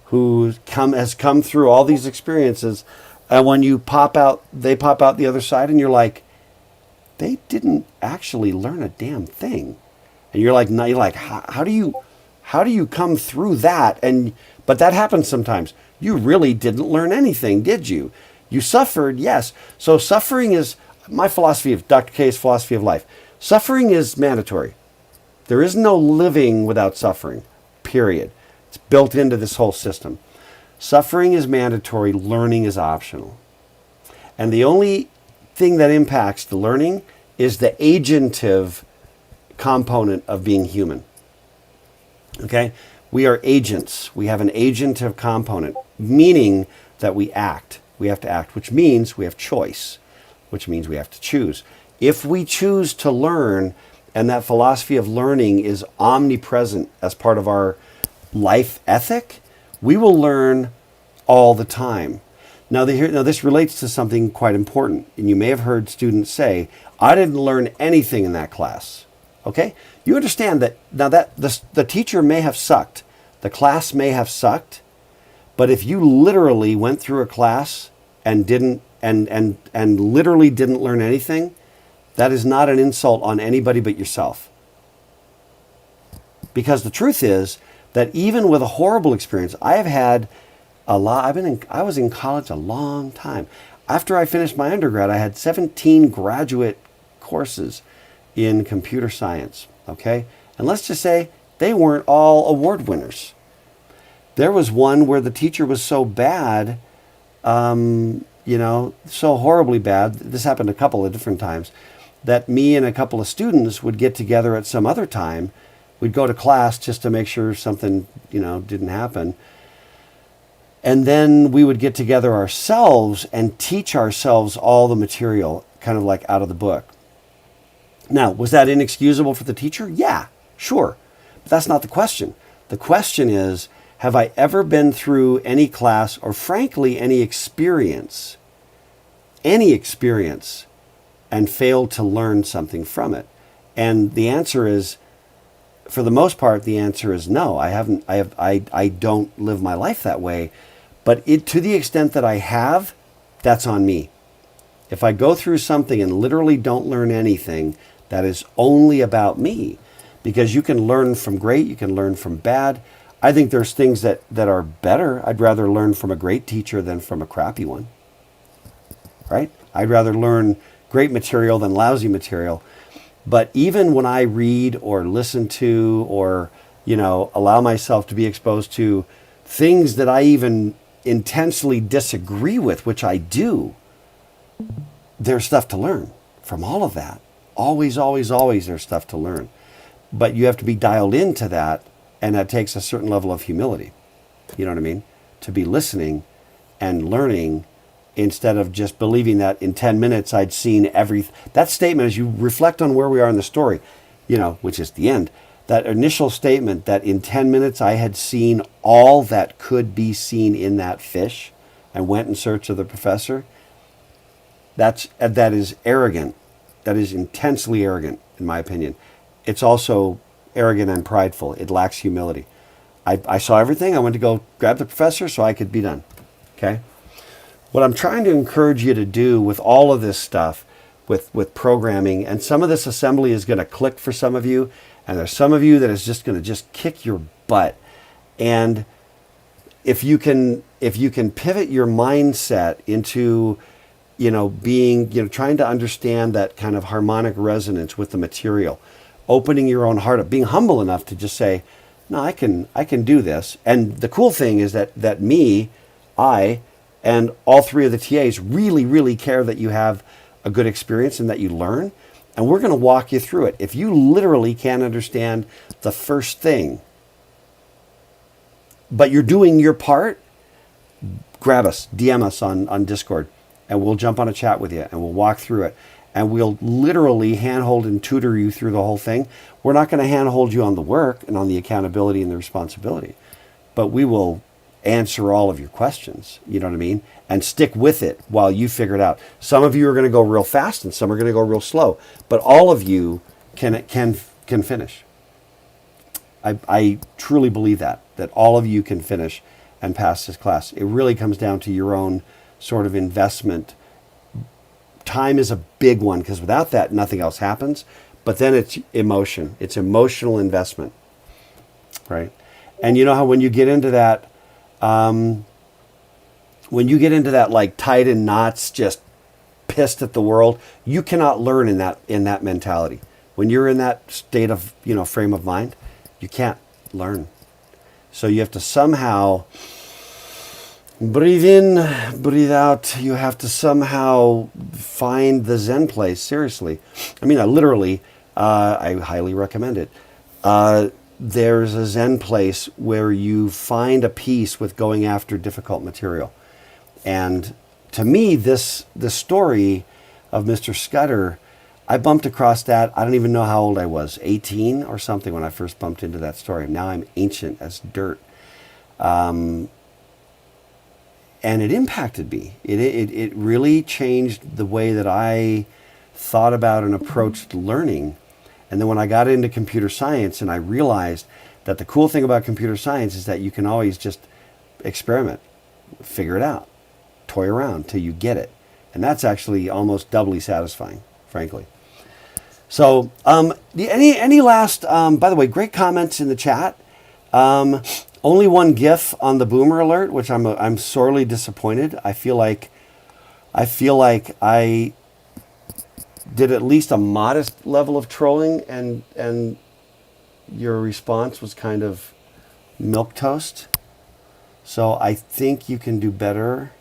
who has come through all these experiences, and when you they pop out the other side, and you're like, they didn't actually learn a damn thing. And you're like, how do you come through that? But that happens sometimes. You really didn't learn anything, did you? You suffered, yes. So suffering is my philosophy of Dr. K's philosophy of life. Suffering is mandatory. There is no living without suffering, period. It's built into this whole system. Suffering is mandatory, learning is optional. And the only thing that impacts the learning is the agentive component of being human. Okay? We are agents. We have an agentive component, meaning that we act. We have to act, which means we have choice, which means we have to choose. If we choose to learn, and that philosophy of learning is omnipresent as part of our life ethic, we will learn all the time. Now, this relates to something quite important, and you may have heard students say, "I didn't learn anything in that class." Okay, you understand that now that the teacher may have sucked, the class may have sucked, but if you literally went through a class and didn't and literally didn't learn anything, that is not an insult on anybody but yourself. Because the truth is that even with a horrible experience, I have had a lot. I was in college a long time. After I finished my undergrad, I had 17 graduate courses in computer science. Okay, and let's just say they weren't all award winners. There was one where the teacher was so bad, so horribly bad. This happened a couple of different times, that me and a couple of students would get together at some other time. We'd go to class just to make sure something, didn't happen. And then we would get together ourselves and teach ourselves all the material, kind of like out of the book. Now, was that inexcusable for the teacher? Yeah, sure. But that's not the question. The question is, have I ever been through any class or frankly any experience, and failed to learn something from it? And the answer is, for the most part, the answer is no. I haven't. I don't live my life that way. But to the extent that I have, that's on me. If I go through something and literally don't learn anything, that is only about me. Because you can learn from great, you can learn from bad. I think there's things that are better. I'd rather learn from a great teacher than from a crappy one. Right? I'd rather learn great material than lousy material. But even when I read or listen to or, allow myself to be exposed to things that I even intensely disagree with, which I do, there's stuff to learn from all of that. Always, always, always there's stuff to learn. But you have to be dialed into that, and that takes a certain level of humility. You know what I mean? To be listening and learning instead of just believing that in 10 minutes I'd seen everything. That statement, as you reflect on where we are in the story, which is the end, that initial statement that in 10 minutes I had seen all that could be seen in that fish and went in search of the professor, that is arrogant. That is intensely arrogant, in my opinion. It's also arrogant and prideful. It lacks humility. I saw everything. I went to go grab the professor so I could be done. Okay? What I'm trying to encourage you to do with all of this stuff, with programming, and some of this assembly is going to click for some of you, and there's some of you that is just going to just kick your butt. And if you can pivot your mindset into, being, trying to understand that kind of harmonic resonance with the material, opening your own heart up, being humble enough to just say, no, I can do this. And the cool thing is that I, and all three of the TAs really, really care that you have a good experience and that you learn. And we're going to walk you through it. If you literally can't understand the first thing, but you're doing your part, grab us, DM us on Discord, and we'll jump on a chat with you and we'll walk through it. And we'll literally handhold and tutor you through the whole thing. We're not going to handhold you on the work and on the accountability and the responsibility, but we will answer all of your questions, you know what I mean? And stick with it while you figure it out. Some of you are going to go real fast and some are going to go real slow, but all of you can finish. I truly believe that all of you can finish and pass this class. It really comes down to your own sort of investment. Time is a big one because without that, nothing else happens. But then it's emotion. It's emotional investment, right? And you know how when you get into that, like tied in knots, just pissed at the world, you cannot learn in that mentality. When you're in that state of frame of mind, you can't learn. So you have to somehow breathe in, breathe out. You have to somehow find the Zen place. Seriously, I mean, I highly recommend it. There's a Zen place where you find a peace with going after difficult material. And to me, this story of Mr. Scudder, I bumped across that. I don't even know how old I was, 18 or something when I first bumped into that story. Now I'm ancient as dirt. and it impacted me. It really changed the way that I thought about and approached learning. And then when I got into computer science and I realized that the cool thing about computer science is that you can always just experiment, figure it out, toy around till you get it. And that's actually almost doubly satisfying, frankly. So, any last, by the way, great comments in the chat. Only one GIF on the boomer alert, which I'm sorely disappointed. I feel like I did at least a modest level of trolling, and your response was kind of milquetoast. So I think you can do better.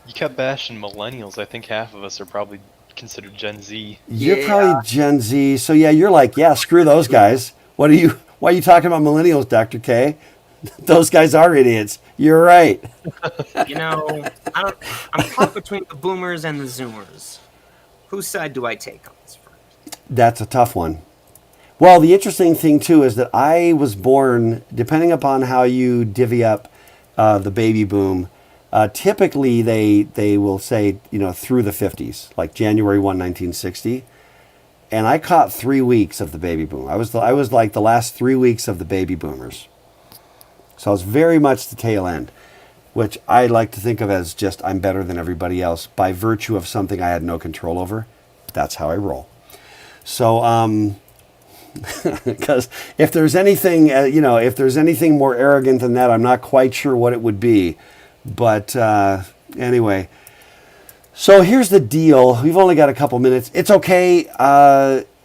You kept bashing millennials. I think half of us are probably considered Gen Z. You're probably Gen Z. So yeah, you're like, yeah, screw those guys. Why are you talking about millennials, Dr. K? Those guys are idiots. You're right. You know, I'm caught between the boomers and the zoomers. Whose side do I take on this first? That's a tough one. Well, the interesting thing too is that I was born, depending upon how you divvy up the baby boom, typically they will say, through the 50s, like January 1, 1960. And I caught 3 weeks of the baby boom. I was like the last 3 weeks of the baby boomers. So I was very much the tail end, which I like to think of as just I'm better than everybody else by virtue of something I had no control over. That's how I roll. So, because if there's anything, if there's anything more arrogant than that, I'm not quite sure what it would be. But anyway, so here's the deal. We've only got a couple minutes. It's okay.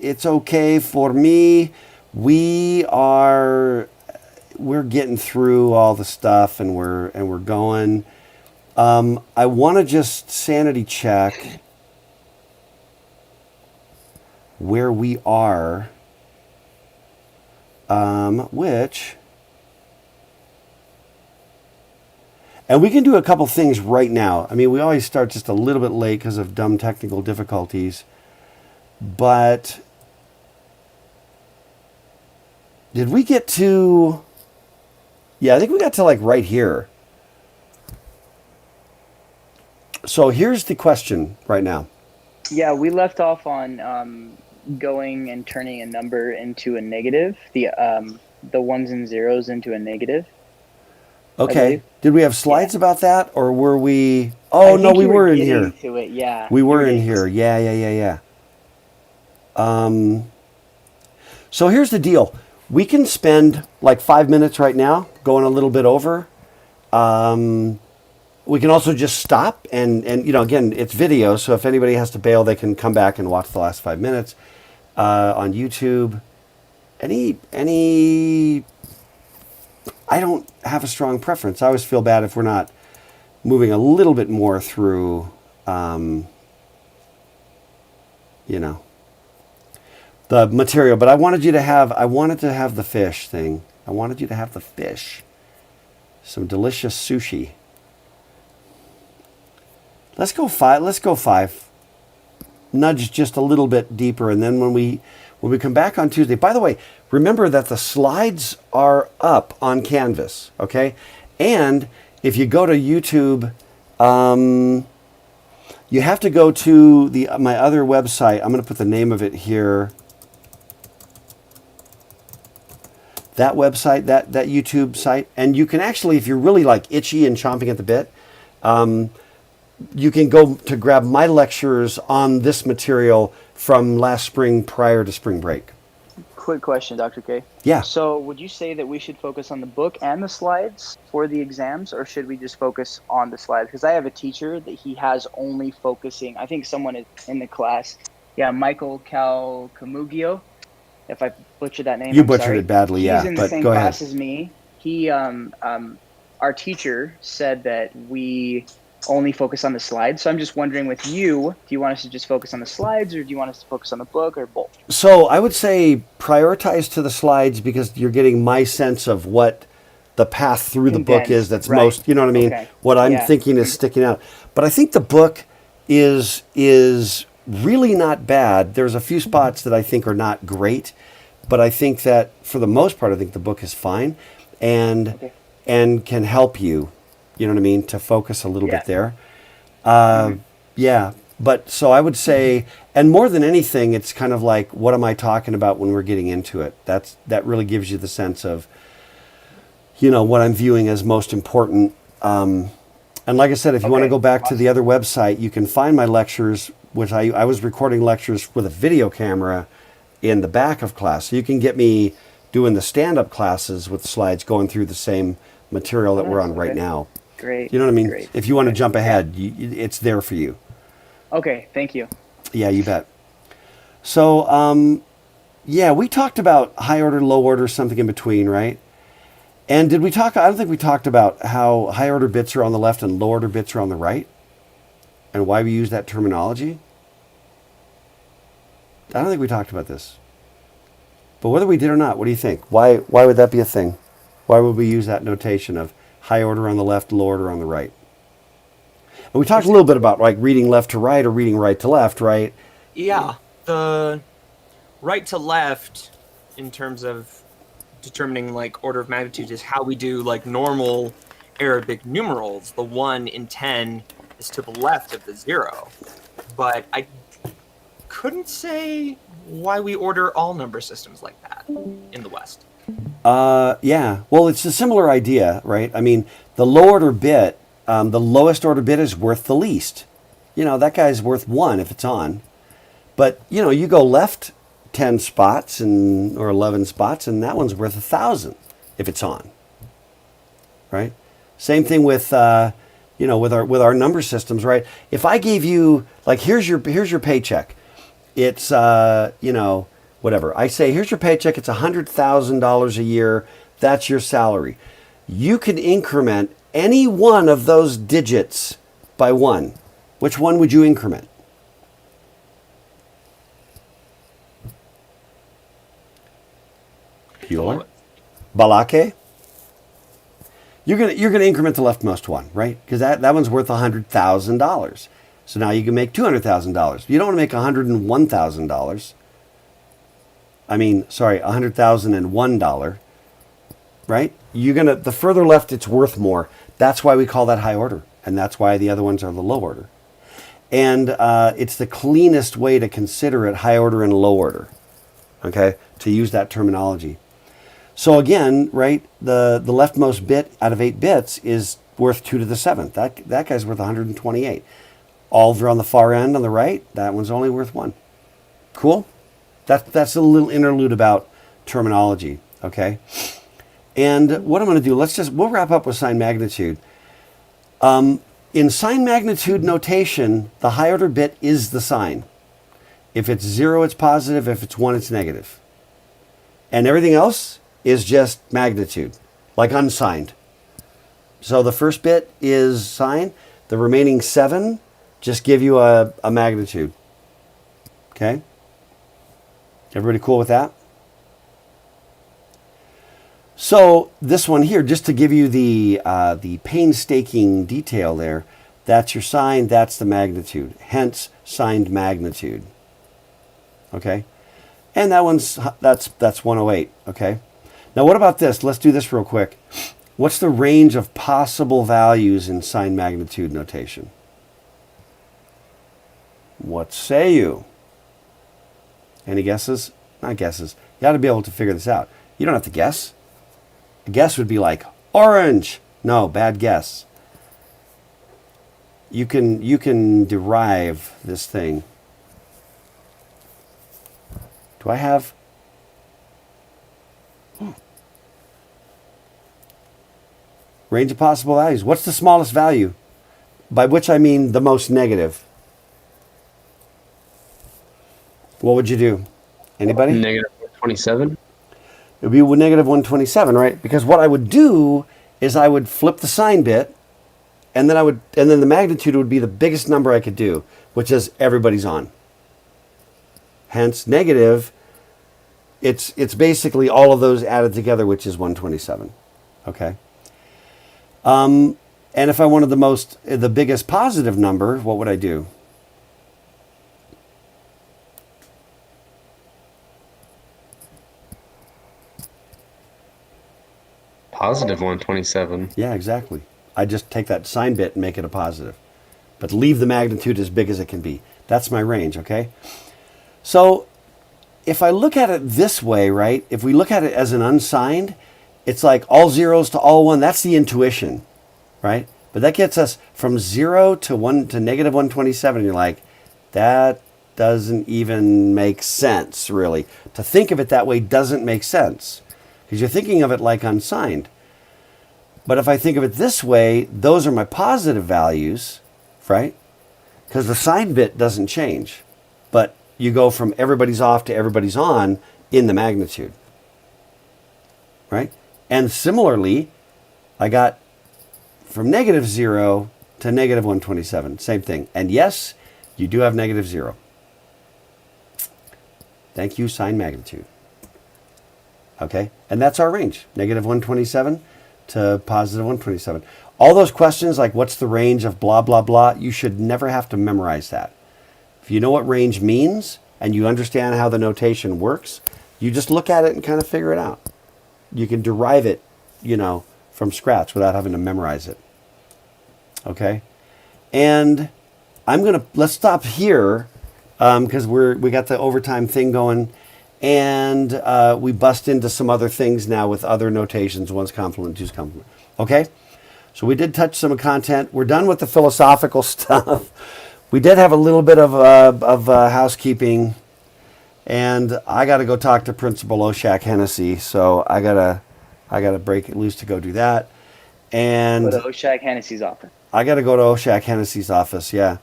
It's okay for me. We're getting through all the stuff, and we're going. I want to just sanity check where we are. And we can do a couple things right now. I mean, we always start just a little bit late because of dumb technical difficulties. But did we get to... Yeah, I think we got to like right here. So here's the question right now. Yeah, we left off on going and turning a number into a negative, the ones and zeros into a negative. Okay. Did we have slides about that, or were we? Oh no, we were in here. To it, yeah. We were in here. Yeah. So here's the deal. We can spend like 5 minutes right now, going a little bit over. We can also just stop and again, it's video, so if anybody has to bail, they can come back and watch the last 5 minutes on YouTube. I don't have a strong preference. I always feel bad if we're not moving a little bit more through, the material. But I wanted to have the fish thing. I wanted you to have the fish. Some delicious sushi. Let's go 5. Nudge just a little bit deeper, and then when we come back on Tuesday. By the way, remember that the slides are up on Canvas, okay? And if you go to YouTube, you have to go to my other website. I'm going to put the name of it here. That website, that YouTube site, and you can actually, if you're really like itchy and chomping at the bit, you can go to grab my lectures on this material from last spring prior to spring break. Quick question, Dr. K. Yeah. So would you say that we should focus on the book and the slides for the exams, or should we just focus on the slides? Because I have a teacher that he has only focusing, I think someone is in the class. Yeah, Michael Calcamugio. If I butchered that name, You butchered it badly, yeah. He's in the But same go class ahead. as me. He, our teacher said that we only focus on the slides. So I'm just wondering with you, do you want us to just focus on the slides, or do you want us to focus on the book, or both? So I would say prioritize to the slides because you're getting my sense of what the path through the book is that's right. most, you know what I mean? Okay. What I'm Yeah. thinking is sticking out. But I think the book is really not bad. There's a few spots that I think are not great, but I think that for the most part, I think the book is fine and can help you. You know what I mean? To focus a little Yeah. bit there. Yeah. But so I would say, and more than anything, it's kind of like, what am I talking about when we're getting into it? That really gives you the sense of, what I'm viewing as most important. And like I said, if you want to Okay, go back to the other website, you can find my lectures, which I was recording lectures with a video camera in the back of class. So you can get me doing the stand-up classes with slides going through the same material that we're on right Okay. now. Great. You know what I mean? Great. If you want to jump ahead, it's there for you. Okay, thank you. Yeah, you bet. So, yeah, we talked about high order, low order, something in between, right? And did we talk? I don't think we talked about how high order bits are on the left and low order bits are on the right, and why we use that terminology. I don't think we talked about this. But whether we did or not, what do you think? Why would that be a thing? Why would we use that notation of high order on the left, low order on the right? And we talked a little bit about like reading left to right or reading right to left, right? Yeah, the right to left in terms of determining like order of magnitude is how we do like normal Arabic numerals. The 1 in 10 is to the left of the 0. But I couldn't say why we order all number systems like that in the West. Yeah. Well, it's a similar idea, right? I mean, the low order bit, the lowest order bit is worth the least. That guy's worth 1 if it's on. But, you go left 10 spots or 11 spots, and that one's worth 1,000 if it's on. Right? Same thing with, with our number systems, right? If I gave you, like, here's your paycheck. It's, whatever. I say, here's your paycheck. It's $100,000 a year. That's your salary. You can increment any one of those digits by 1. Which one would you increment? Bueller? Balake? You're gonna increment the leftmost one, right? Because that one's worth $100,000. So now you can make $200,000. You don't want to make $101,000. I mean, sorry, $100,001, right? The further left it's worth more. That's why we call that high order, and that's why the other ones are the low order. And it's the cleanest way to consider it high order and low order, okay? To use that terminology. So again, right, the leftmost bit out of 8 bits is worth 2 to the 7th. That guy's worth 128. All over on the far end on the right, that one's only worth 1. Cool? That's a little interlude about terminology, okay? And what I'm going to do, we'll wrap up with Sine Magnitude. In Sine Magnitude notation, the high order bit is the sign. If it's 0, it's positive. If it's 1, it's negative. And everything else is just magnitude, like unsigned. So the first bit is sine. The remaining 7 just give you a magnitude. Okay? Everybody cool with that? So this one here, just to give you the painstaking detail there, that's your sine, that's the magnitude. Hence, signed magnitude. Okay? And that's 108. Okay? Now what about this? Let's do this real quick. What's the range of possible values in sine magnitude notation? What say you? Any guesses? Not guesses. You ought to be able to figure this out. You don't have to guess. A guess would be like orange. No, bad guess. You can derive this thing. Do I have? Range of possible values. What's the smallest value? By which I mean the most negative. What would you do? Anybody? Negative 27. It would be negative 127, right? Because what I would do is I would flip the sign bit, and then the magnitude would be the biggest number I could do, which is everybody's on. Hence negative. It's basically all of those added together, which is 127. Okay. And if I wanted the biggest positive number, what would I do? Positive 127. Yeah, exactly. I just take that sign bit and make it a positive. But leave the magnitude as big as it can be. That's my range, okay? So if I look at it this way, right? If we look at it as an unsigned, it's like all zeros to all one. That's the intuition, right? But that gets us from 0 to 1 to negative 127. You're like, that doesn't even make sense, really. To think of it that way doesn't make sense because you're thinking of it like unsigned. But if I think of it this way, those are my positive values, right? Because the sign bit doesn't change. But you go from everybody's off to everybody's on in the magnitude, right? And similarly, I got from negative 0 to negative 127, same thing. And yes, you do have negative 0. Thank you, Sine Magnitude. Okay, and that's our range, negative 127 to positive 127. All those questions like what's the range of blah, blah, blah, you should never have to memorize that. If you know what range means and you understand how the notation works, you just look at it and kind of figure it out. You can derive it, from scratch without having to memorize it. Okay? And let's stop here because we got the overtime thing going. And we bust into some other things now with other notations. One's complement, two's complement. Okay? So we did touch some content. We're done with the philosophical stuff. We did have a little bit of housekeeping. And I got to go talk to Principal Oshak Hennessy. So I gotta break it loose to go do that. And Go to Oshak Hennessy's office. I got to go to Oshak Hennessy's office, yeah.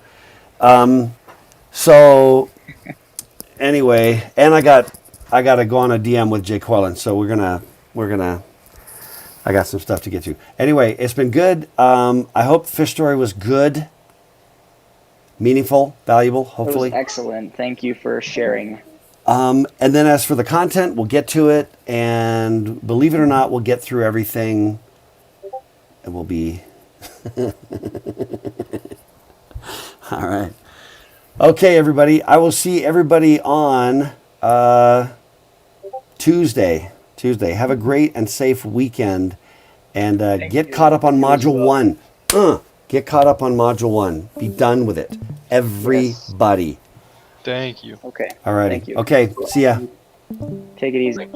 So anyway, and I got to go on a DM with Jay Quellen, so we're gonna I got some stuff to get to. Anyway, it's been good. I hope the fish story was good, meaningful, valuable, hopefully. It was excellent. Thank you for sharing. And then as for the content, we'll get to it, and believe it or not, we'll get through everything, and we'll be all right. Okay, everybody. I will see everybody on Tuesday. Have a great and safe weekend, and get caught up on Module 1. Get caught up on Module 1. Be done with it. Everybody. Thank you. Okay. All right. Thank you. Okay. See ya. Take it easy.